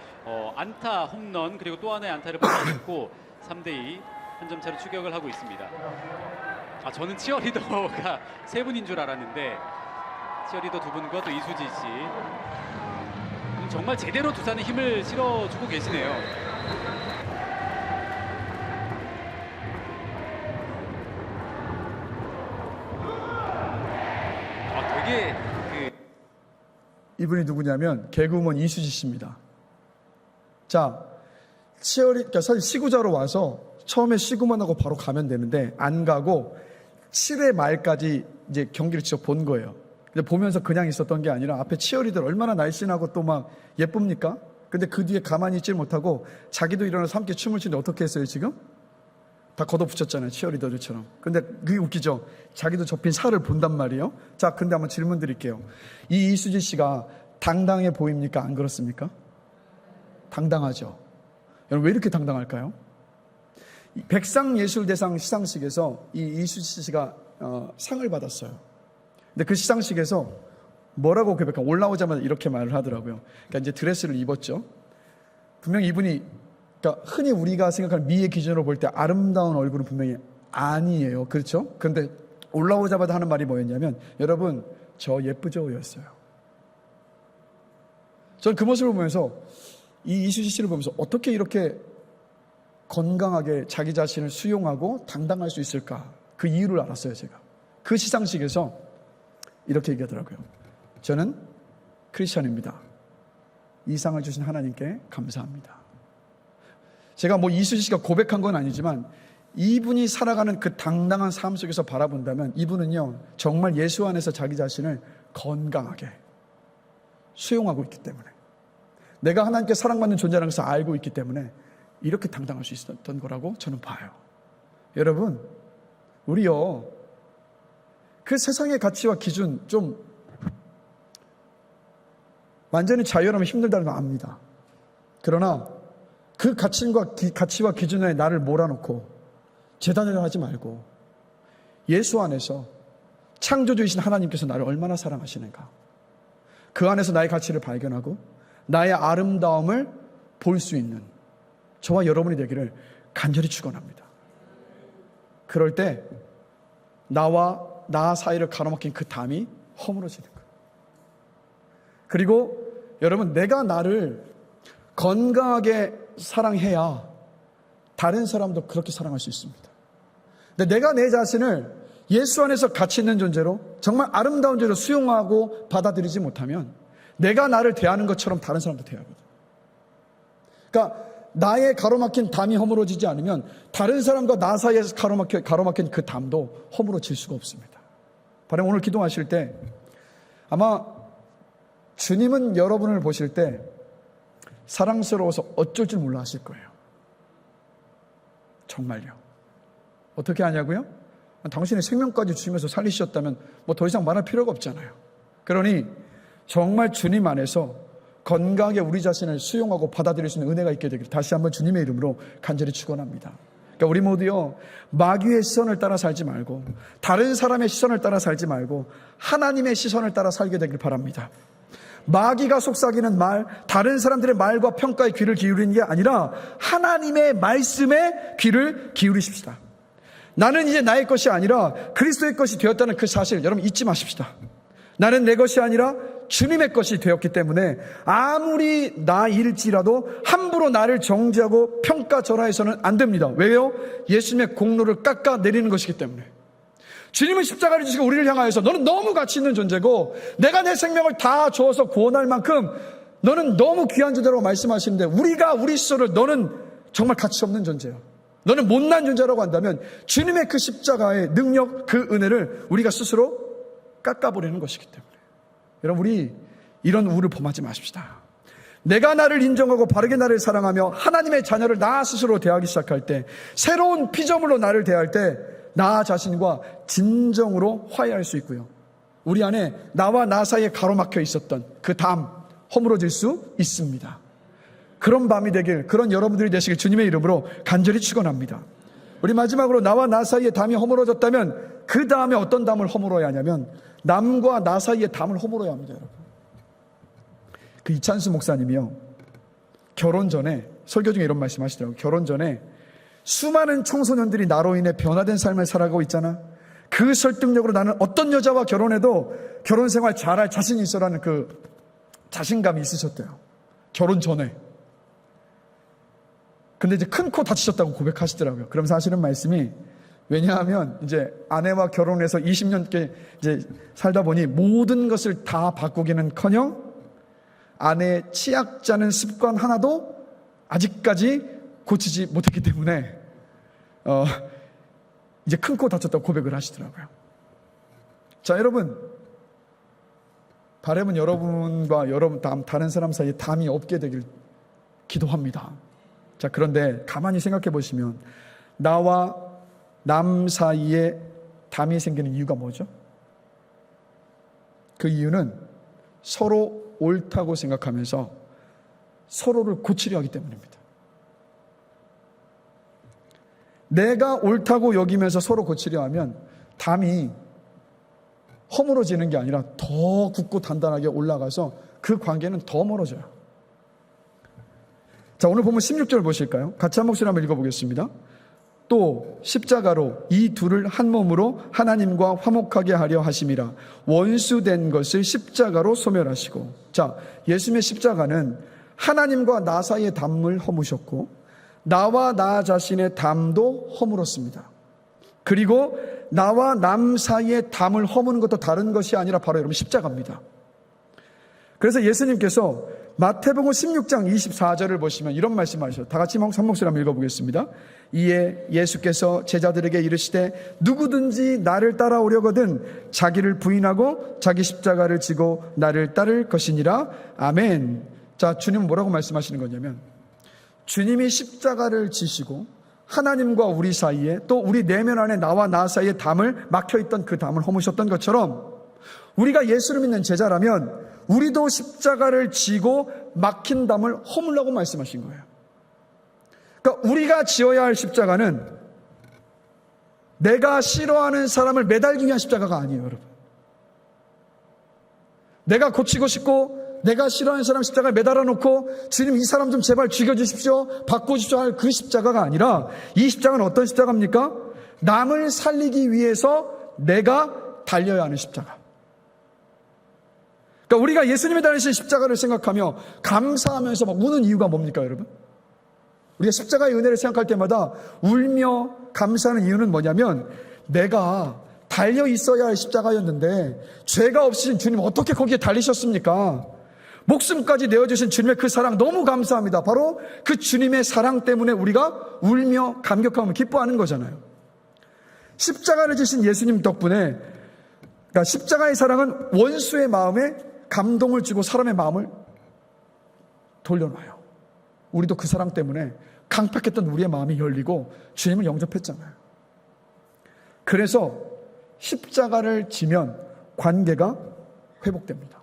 안타, 홈런, 그리고 또 하나의 안타를 뽑아냈고 3대2 한 점 차로 추격을 하고 있습니다. 저는 치어리더가 세 분인 줄 알았는데 치어리더 두 분과 또 이수지 씨 정말 제대로 두산에 힘을 실어주고 계시네요. 되게 이분이 누구냐면 개그우먼 이수지 씨입니다. 자, 그러니까 사실 시구자로 와서 처음에 시구만 하고 바로 가면 되는데 안 가고 7회 말까지 이제 경기를 직접 본 거예요. 근데 보면서 그냥 있었던 게 아니라 앞에 치어리들 얼마나 날씬하고 또 막 예쁩니까? 근데 그 뒤에 가만히 있질 못하고 자기도 일어나서 함께 춤을 추는데 어떻게 했어요 지금? 다 걷어붙였잖아요, 치어리더들처럼. 근데 그게 웃기죠. 자기도 접힌 살을 본단 말이에요. 자, 근데 한번 질문 드릴게요. 이 이수지 씨가 당당해 보입니까? 안 그렇습니까? 당당하죠. 여러분 왜 이렇게 당당할까요? 백상예술대상 시상식에서 이 이수지 씨가 상을 받았어요. 근데 그 시상식에서 뭐라고 고백한? 올라오자마자 이렇게 말을 하더라고요. 그러니까 이제 드레스를 입었죠. 분명히 이분이, 그러니까 흔히 우리가 생각하는 미의 기준으로 볼 때 아름다운 얼굴은 분명히 아니에요. 그렇죠? 그런데 올라오자마자 하는 말이 뭐였냐면, 여러분 저 예쁘죠? 였어요. 저는 그 모습을 보면서 이 이수지 씨를 보면서 어떻게 이렇게 건강하게 자기 자신을 수용하고 당당할 수 있을까? 그 이유를 알았어요, 제가. 그 시상식에서 이렇게 얘기하더라고요. 저는 크리스천입니다. 이 상을 주신 하나님께 감사합니다. 제가 뭐 이수지 씨가 고백한 건 아니지만 이분이 살아가는 그 당당한 삶 속에서 바라본다면 이분은요, 정말 예수 안에서 자기 자신을 건강하게 수용하고 있기 때문에, 내가 하나님께 사랑받는 존재라는 것을 알고 있기 때문에 이렇게 당당할 수 있었던 거라고 저는 봐요. 여러분, 우리요, 그 세상의 가치와 기준 좀 완전히 자유하면 힘들다는 거 압니다. 그러나 그 가치와 기준에 나를 몰아놓고 재단을 하지 말고 예수 안에서 창조주이신 하나님께서 나를 얼마나 사랑하시는가, 그 안에서 나의 가치를 발견하고 나의 아름다움을 볼 수 있는 저와 여러분이 되기를 간절히 축원합니다. 그럴 때 나와 나 사이를 가로막힌 그 담이 허물어지는 거예요. 그리고 여러분, 내가 나를 건강하게 사랑해야 다른 사람도 그렇게 사랑할 수 있습니다. 근데 내가 내 자신을 예수 안에서 가치 있는 존재로, 정말 아름다운 존재로 수용하고 받아들이지 못하면 내가 나를 대하는 것처럼 다른 사람도 대하거든. 그러니까 나의 가로막힌 담이 허물어지지 않으면 다른 사람과 나 사이에서 가로막힌 그 담도 허물어질 수가 없습니다. 바로 오늘 기도하실 때 아마 주님은 여러분을 보실 때 사랑스러워서 어쩔 줄 몰라 하실 거예요. 정말요. 어떻게 하냐고요? 당신의 생명까지 주시면서 살리셨다면 뭐 더 이상 말할 필요가 없잖아요. 그러니 정말 주님 안에서 건강하게 우리 자신을 수용하고 받아들일 수 있는 은혜가 있게 되기를 다시 한번 주님의 이름으로 간절히 축원합니다. 그러니까 우리 모두요, 마귀의 시선을 따라 살지 말고, 다른 사람의 시선을 따라 살지 말고 하나님의 시선을 따라 살게 되길 바랍니다. 마귀가 속삭이는 말, 다른 사람들의 말과 평가에 귀를 기울이는 게 아니라 하나님의 말씀에 귀를 기울이십시다. 나는 이제 나의 것이 아니라 그리스도의 것이 되었다는 그 사실 여러분 잊지 마십시다. 나는 내 것이 아니라 주님의 것이 되었기 때문에 아무리 나일지라도 함부로 나를 정죄하고 평가절하해서는 안 됩니다. 왜요? 예수님의 공로를 깎아내리는 것이기 때문에. 주님은 십자가를 지시고 우리를 향하여서 너는 너무 가치 있는 존재고 내가 내 생명을 다 주어서 구원할 만큼 너는 너무 귀한 존재라고 말씀하시는데, 우리가 우리 스스로를 너는 정말 가치 없는 존재야, 너는 못난 존재라고 한다면 주님의 그 십자가의 능력, 그 은혜를 우리가 스스로 깎아버리는 것이기 때문에 여러분, 우리 이런 우를 범하지 마십시다. 내가 나를 인정하고 바르게 나를 사랑하며 하나님의 자녀를 나 스스로 대하기 시작할 때, 새로운 피조물로 나를 대할 때 나 자신과 진정으로 화해할 수 있고요, 우리 안에 나와 나 사이에 가로막혀 있었던 그 담 허물어질 수 있습니다. 그런 밤이 되길, 그런 여러분들이 되시길 주님의 이름으로 간절히 축원합니다. 우리 마지막으로 나와 나 사이에 담이 허물어졌다면 그 다음에 어떤 담을 허물어야 하냐면 남과 나 사이에 담을 허물어야 합니다. 여러분, 그 이찬수 목사님이요, 결혼 전에 설교 중에 이런 말씀 하시더라고요. 결혼 전에 수많은 청소년들이 나로 인해 변화된 삶을 살아가고 있잖아, 그 설득력으로 나는 어떤 여자와 결혼해도 결혼 생활 잘할 자신이 있어라는 그 자신감이 있으셨대요, 결혼 전에. 근데 이제 큰 코 다치셨다고 고백하시더라고요. 그러면서 하시는 말씀이, 왜냐하면 이제 아내와 결혼해서 20년께 이제 살다 보니 모든 것을 다 바꾸기는커녕 아내의 치약자는 습관 하나도 아직까지 고치지 못했기 때문에 이제 큰 코 다쳤다고 고백을 하시더라고요. 자, 여러분, 바람은 여러분과 다른 사람 사이에 담이 없게 되길 기도합니다. 자, 그런데 가만히 생각해 보시면 나와 남 사이에 담이 생기는 이유가 뭐죠? 그 이유는 서로 옳다고 생각하면서 서로를 고치려 하기 때문입니다. 내가 옳다고 여기면서 서로 고치려 하면 담이 허물어지는 게 아니라 더 굳고 단단하게 올라가서 그 관계는 더 멀어져요. 자, 오늘 보면 16절 보실까요? 같이 한 목소리 한번 읽어보겠습니다. 또 십자가로 이 둘을 한 몸으로 하나님과 화목하게 하려 하심이라. 원수된 것을 십자가로 소멸하시고. 자, 예수님의 십자가는 하나님과 나 사이의 담을 허무셨고 나와 나 자신의 담도 허물었습니다. 그리고 나와 남 사이의 담을 허무는 것도 다른 것이 아니라 바로 여러분 십자가입니다. 그래서 예수님께서 마태복음 16장 24절을 보시면 이런 말씀하셔요. 다 같이 한 목소리 한번 읽어보겠습니다. 이에 예수께서 제자들에게 이르시되 누구든지 나를 따라오려거든 자기를 부인하고 자기 십자가를 지고 나를 따를 것이니라. 아멘. 자, 주님은 뭐라고 말씀하시는 거냐면 주님이 십자가를 지시고 하나님과 우리 사이에 또 우리 내면 안에 나와 나 사이에 담을 막혀있던 그 담을 허무셨던 것처럼 우리가 예수를 믿는 제자라면 우리도 십자가를 지고 막힌 담을 허물라고 말씀하신 거예요. 그러니까 우리가 지어야 할 십자가는 내가 싫어하는 사람을 매달리기 위한 십자가가 아니에요, 여러분. 내가 고치고 싶고 내가 싫어하는 사람 십자가에 매달아 놓고 주님 이 사람 좀 제발 죽여주십시오, 바꿔주십시오 할 그 십자가가 아니라 이 십자가는 어떤 십자가입니까? 남을 살리기 위해서 내가 달려야 하는 십자가. 그러니까 우리가 예수님이 달리신 십자가를 생각하며 감사하면서 막 우는 이유가 뭡니까, 여러분? 우리가 십자가의 은혜를 생각할 때마다 울며 감사하는 이유는 뭐냐면 내가 달려 있어야 할 십자가였는데 죄가 없으신 주님 어떻게 거기에 달리셨습니까? 목숨까지 내어주신 주님의 그 사랑 너무 감사합니다. 바로 그 주님의 사랑 때문에 우리가 울며 감격하며 기뻐하는 거잖아요. 십자가를 지신 예수님 덕분에, 그러니까 십자가의 사랑은 원수의 마음에 감동을 주고 사람의 마음을 돌려놔요. 우리도 그 사랑 때문에 강팍했던 우리의 마음이 열리고 주님을 영접했잖아요. 그래서 십자가를 지면 관계가 회복됩니다.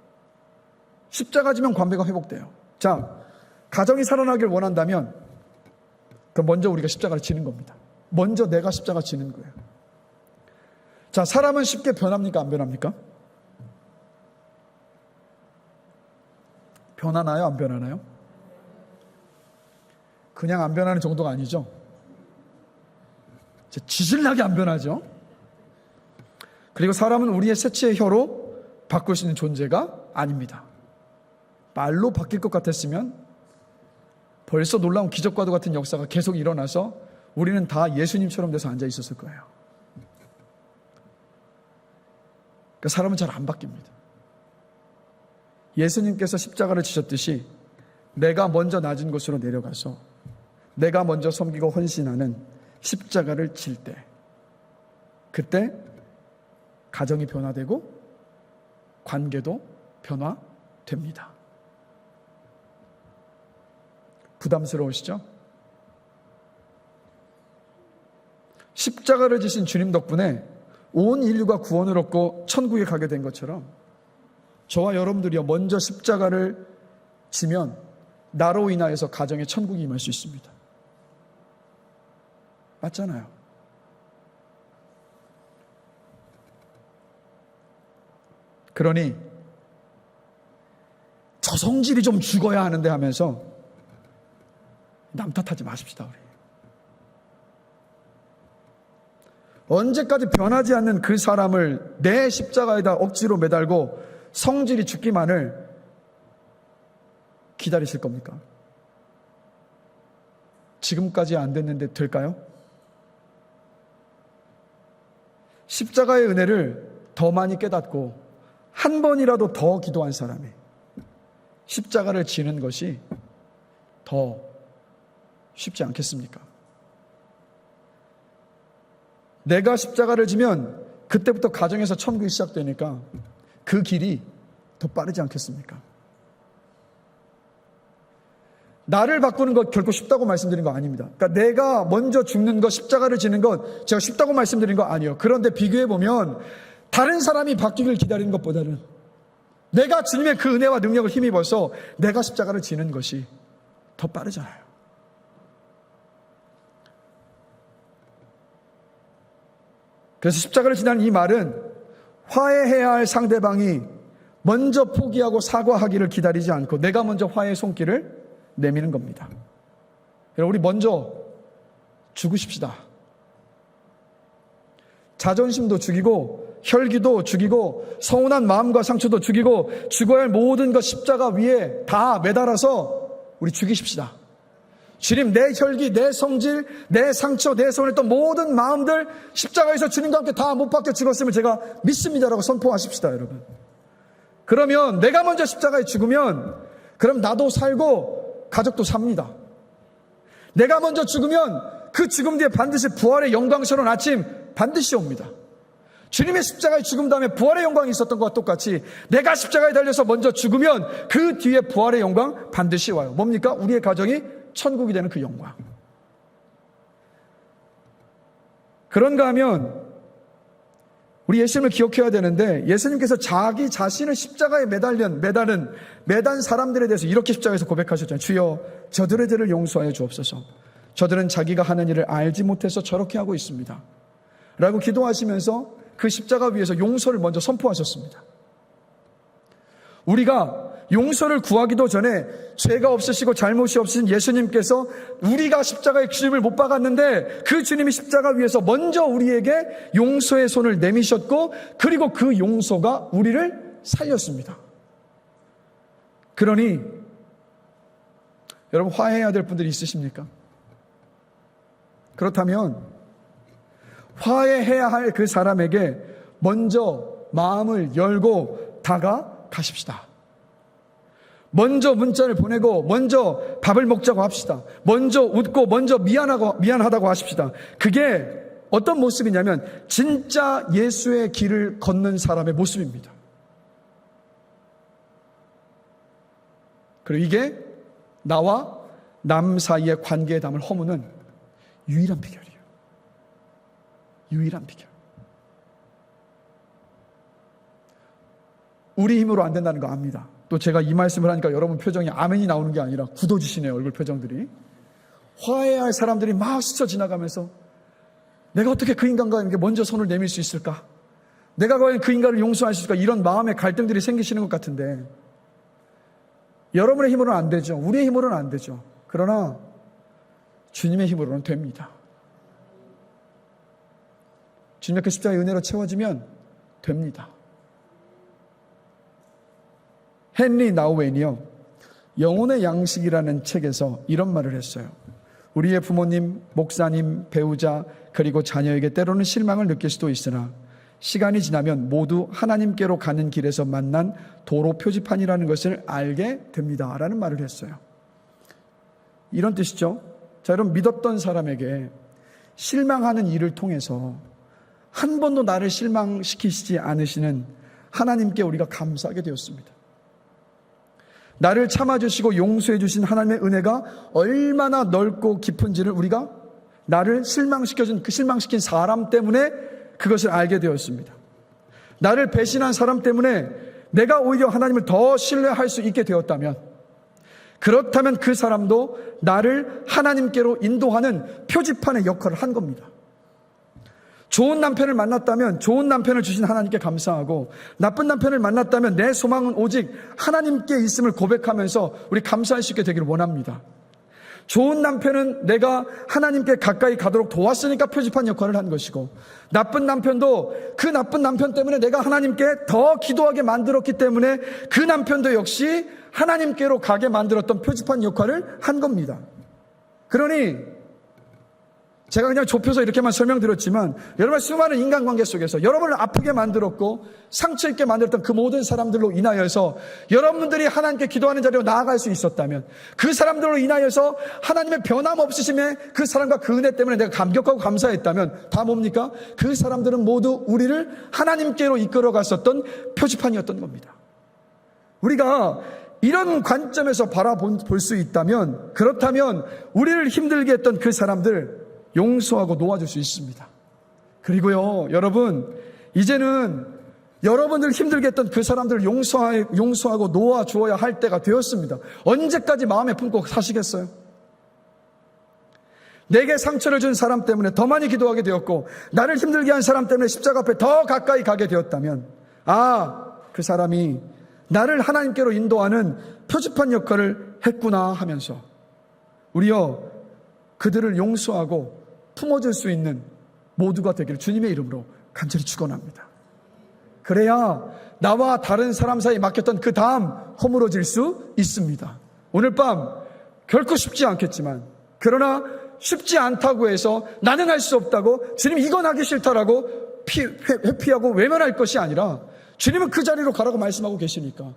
십자가 지면 관계가 회복돼요. 자, 가정이 살아나길 원한다면 그럼 먼저 우리가 십자가를 지는 겁니다. 먼저 내가 십자가 지는 거예요. 자, 사람은 쉽게 변합니까? 안 변합니까? 변하나요? 안 변하나요? 그냥 안 변하는 정도가 아니죠. 지질나게 안 변하죠. 그리고 사람은 우리의 새치의 혀로 바꿀 수 있는 존재가 아닙니다. 말로 바뀔 것 같았으면 벌써 놀라운 기적과도 같은 역사가 계속 일어나서 우리는 다 예수님처럼 돼서 앉아 있었을 거예요. 그러니까 사람은 잘 안 바뀝니다. 예수님께서 십자가를 지셨듯이 내가 먼저 낮은 곳으로 내려가서 내가 먼저 섬기고 헌신하는 십자가를 질 때, 그때 가정이 변화되고 관계도 변화됩니다. 부담스러우시죠? 십자가를 지신 주님 덕분에 온 인류가 구원을 얻고 천국에 가게 된 것처럼 저와 여러분들이요, 먼저 십자가를 지면 나로 인하여서 가정에 천국이 임할 수 있습니다. 맞잖아요. 그러니 저 성질이 좀 죽어야 하는데 하면서 남 탓하지 마십시다. 우리 언제까지 변하지 않는 그 사람을 내 십자가에다 억지로 매달고 성질이 죽기만을 기다리실 겁니까? 지금까지 안 됐는데 될까요? 십자가의 은혜를 더 많이 깨닫고 한 번이라도 더 기도한 사람이 십자가를 지는 것이 더 쉽지 않겠습니까? 내가 십자가를 지면 그때부터 가정에서 천국이 시작되니까 그 길이 더 빠르지 않겠습니까? 나를 바꾸는 것 결코 쉽다고 말씀드린 거 아닙니다. 그러니까 내가 먼저 죽는 것, 십자가를 지는 것 제가 쉽다고 말씀드린 거 아니에요. 그런데 비교해보면 다른 사람이 바뀌기를 기다리는 것보다는 내가 주님의 그 은혜와 능력을 힘입어서 내가 십자가를 지는 것이 더 빠르잖아요. 그래서 십자가를 지나는 이 말은 화해해야 할 상대방이 먼저 포기하고 사과하기를 기다리지 않고 내가 먼저 화해의 손길을 내미는 겁니다. 우리 먼저 죽으십시다. 자존심도 죽이고 혈기도 죽이고 서운한 마음과 상처도 죽이고 죽어야 할 모든 것 십자가 위에 다 매달아서 우리 죽이십시다. 주님, 내 혈기, 내 성질, 내 상처, 내 서운했던 모든 마음들 십자가에서 주님과 함께 다 못 박혀 죽었음을 제가 믿습니다라고 선포하십시다, 여러분. 그러면 내가 먼저 십자가에 죽으면 그럼 나도 살고 가족도 삽니다. 내가 먼저 죽으면 그 죽음 뒤에 반드시 부활의 영광스러운 아침 반드시 옵니다. 주님의 십자가에 죽음 다음에 부활의 영광이 있었던 것과 똑같이 내가 십자가에 달려서 먼저 죽으면 그 뒤에 부활의 영광 반드시 와요. 뭡니까? 우리의 가정이 천국이 되는 그 영광. 그런가 하면 우리 예수님을 기억해야 되는데 예수님께서 자기 자신을 십자가에 매단 사람들에 대해서 이렇게 십자가에서 고백하셨잖아요. 주여 저들의 죄를 용서하여 주옵소서. 저들은 자기가 하는 일을 알지 못해서 저렇게 하고 있습니다. 라고 기도하시면서 그 십자가 위에서 용서를 먼저 선포하셨습니다. 우리가 용서를 구하기도 전에 죄가 없으시고 잘못이 없으신 예수님께서 우리가 십자가에 주님을 못 박았는데 그 주님이 십자가 위에서 먼저 우리에게 용서의 손을 내미셨고 그리고 그 용서가 우리를 살렸습니다. 그러니 여러분 화해해야 될 분들이 있으십니까? 그렇다면 화해해야 할 그 사람에게 먼저 마음을 열고 다가가십시다. 먼저 문자를 보내고 먼저 밥을 먹자고 합시다. 먼저 웃고 먼저 미안하다고 하십시다. 그게 어떤 모습이냐면 진짜 예수의 길을 걷는 사람의 모습입니다. 그리고 이게 나와 남 사이의 관계의 담을 허무는 유일한 비결이에요. 유일한 비결. 우리 힘으로 안 된다는 거 압니다. 또 제가 이 말씀을 하니까 여러분 표정이 아멘이 나오는 게 아니라 굳어지시네요. 얼굴 표정들이. 화해할 사람들이 막 스쳐 지나가면서 내가 어떻게 그 인간과 먼저 손을 내밀 수 있을까? 내가 과연 그 인간을 용서할 수 있을까? 이런 마음의 갈등들이 생기시는 것 같은데 여러분의 힘으로는 안 되죠. 우리의 힘으로는 안 되죠. 그러나 주님의 힘으로는 됩니다. 주님의 그 십자가의 은혜로 채워지면 됩니다. 헨리 나우엔이요, 영혼의 양식이라는 책에서 이런 말을 했어요. 우리의 부모님, 목사님, 배우자, 그리고 자녀에게 때로는 실망을 느낄 수도 있으나 시간이 지나면 모두 하나님께로 가는 길에서 만난 도로 표지판이라는 것을 알게 됩니다. 라는 말을 했어요. 이런 뜻이죠. 자, 여러분, 믿었던 사람에게 실망하는 일을 통해서 한 번도 나를 실망시키시지 않으시는 하나님께 우리가 감사하게 되었습니다. 나를 참아주시고 용서해주신 하나님의 은혜가 얼마나 넓고 깊은지를 우리가 나를 실망시킨 사람 때문에 그것을 알게 되었습니다. 나를 배신한 사람 때문에 내가 오히려 하나님을 더 신뢰할 수 있게 되었다면, 그렇다면 그 사람도 나를 하나님께로 인도하는 표지판의 역할을 한 겁니다. 좋은 남편을 만났다면 좋은 남편을 주신 하나님께 감사하고, 나쁜 남편을 만났다면 내 소망은 오직 하나님께 있음을 고백하면서 우리 감사할 수 있게 되기를 원합니다. 좋은 남편은 내가 하나님께 가까이 가도록 도왔으니까 표지판 역할을 한 것이고, 나쁜 남편도 그 나쁜 남편 때문에 내가 하나님께 더 기도하게 만들었기 때문에 그 남편도 역시 하나님께로 가게 만들었던 표지판 역할을 한 겁니다. 그러니 제가 그냥 좁혀서 이렇게만 설명드렸지만 여러분 수많은 인간관계 속에서 여러분을 아프게 만들었고 상처 있게 만들었던 그 모든 사람들로 인하여서 여러분들이 하나님께 기도하는 자리로 나아갈 수 있었다면 그 사람들로 인하여서 하나님의 변함없으심에 그 사랑과 그 은혜 때문에 내가 감격하고 감사했다면 다 뭡니까? 그 사람들은 모두 우리를 하나님께로 이끌어 갔었던 표지판이었던 겁니다. 우리가 이런 관점에서 바라볼 수 있다면 그렇다면 우리를 힘들게 했던 그 사람들 용서하고 놓아줄 수 있습니다. 그리고요, 여러분, 이제는 여러분들 힘들게 했던 그 사람들을 용서하고 놓아주어야 할 때가 되었습니다. 언제까지 마음에 품고 사시겠어요? 내게 상처를 준 사람 때문에 더 많이 기도하게 되었고, 나를 힘들게 한 사람 때문에 십자가 앞에 더 가까이 가게 되었다면, 그 사람이 나를 하나님께로 인도하는 표지판 역할을 했구나 하면서, 우리요, 그들을 용서하고 품어줄 수 있는 모두가 되기를 주님의 이름으로 간절히 축원합니다. 그래야 나와 다른 사람 사이에 막혔던 그 담 허물어질 수 있습니다. 오늘 밤 결코 쉽지 않겠지만, 그러나 쉽지 않다고 해서 나는 할 수 없다고 주님 이건 하기 싫다라고 회피하고 외면할 것이 아니라 주님은 그 자리로 가라고 말씀하고 계시니까,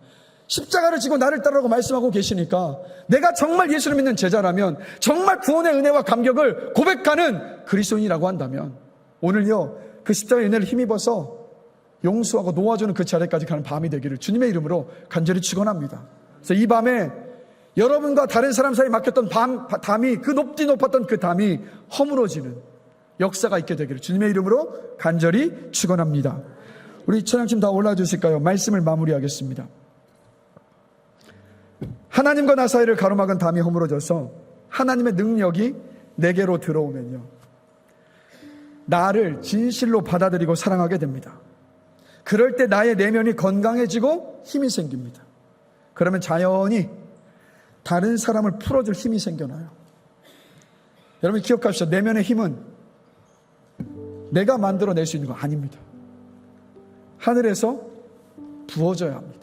십자가를 지고 나를 따르라고 말씀하고 계시니까, 내가 정말 예수를 믿는 제자라면, 정말 구원의 은혜와 감격을 고백하는 그리스도인이라고 한다면, 오늘요 그 십자가의 은혜를 힘입어서 용서하고 놓아주는 그 자리까지 가는 밤이 되기를 주님의 이름으로 간절히 축원합니다. 그래서 이 밤에 여러분과 다른 사람 사이에 막혔던 담이, 그 높았던 그 담이 허물어지는 역사가 있게 되기를 주님의 이름으로 간절히 축원합니다. 우리 찬양팀 다 올라와 주실까요? 말씀을 마무리하겠습니다. 하나님과 나 사이를 가로막은 담이 허물어져서 하나님의 능력이 내게로 들어오면요, 나를 진실로 받아들이고 사랑하게 됩니다. 그럴 때 나의 내면이 건강해지고 힘이 생깁니다. 그러면 자연히 다른 사람을 풀어줄 힘이 생겨나요. 여러분 기억하십시오. 내면의 힘은 내가 만들어낼 수 있는 거 아닙니다. 하늘에서 부어져야 합니다.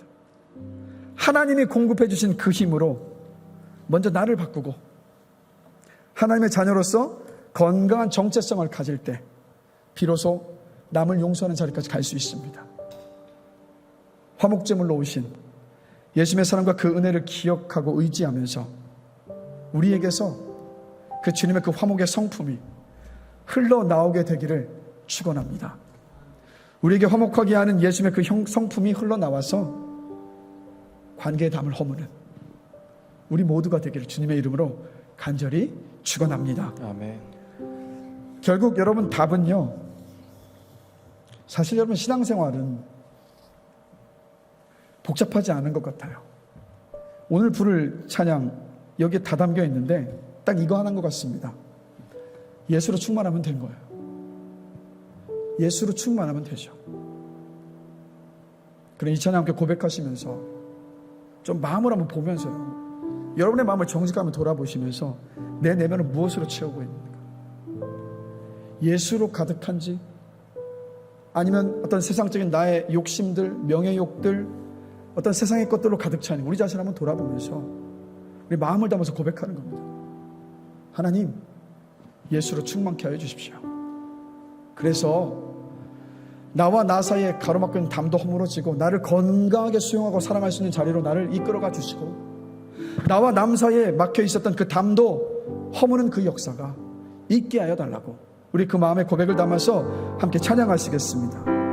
하나님이 공급해 주신 그 힘으로 먼저 나를 바꾸고 하나님의 자녀로서 건강한 정체성을 가질 때 비로소 남을 용서하는 자리까지 갈 수 있습니다. 화목제물로 오신 예수님의 사랑과 그 은혜를 기억하고 의지하면서 우리에게서 그 주님의 그 화목의 성품이 흘러나오게 되기를 축원합니다. 우리에게 화목하게 하는 예수님의 그 성품이 흘러나와서 관계의 담을 허무는 우리 모두가 되기를 주님의 이름으로 간절히 축원합니다. 아멘. 결국 여러분 답은요, 사실 여러분 신앙생활은 복잡하지 않은 것 같아요. 오늘 부를 찬양 여기에 다 담겨 있는데 딱 이거 하나인 것 같습니다. 예수로 충만하면 된 거예요. 예수로 충만하면 되죠. 그럼 이 찬양 함께 고백하시면서 좀 마음을 한번 보면서요, 여러분의 마음을 정직하게 돌아보시면서 내 내면을 무엇으로 채우고 있는가? 예수로 가득한지, 아니면 어떤 세상적인 나의 욕심들, 명예욕들, 어떤 세상의 것들로 가득 차니 우리 자신을 한번 돌아보면서 우리 마음을 담아서 고백하는 겁니다. 하나님, 예수로 충만케 하여 주십시오. 그래서 나와 나 사이에 가로막힌 담도 허물어지고 나를 건강하게 수용하고 사랑할 수 있는 자리로 나를 이끌어가 주시고, 나와 남 사이에 막혀 있었던 그 담도 허무는 그 역사가 있게 하여 달라고 우리 그 마음의 고백을 담아서 함께 찬양하시겠습니다.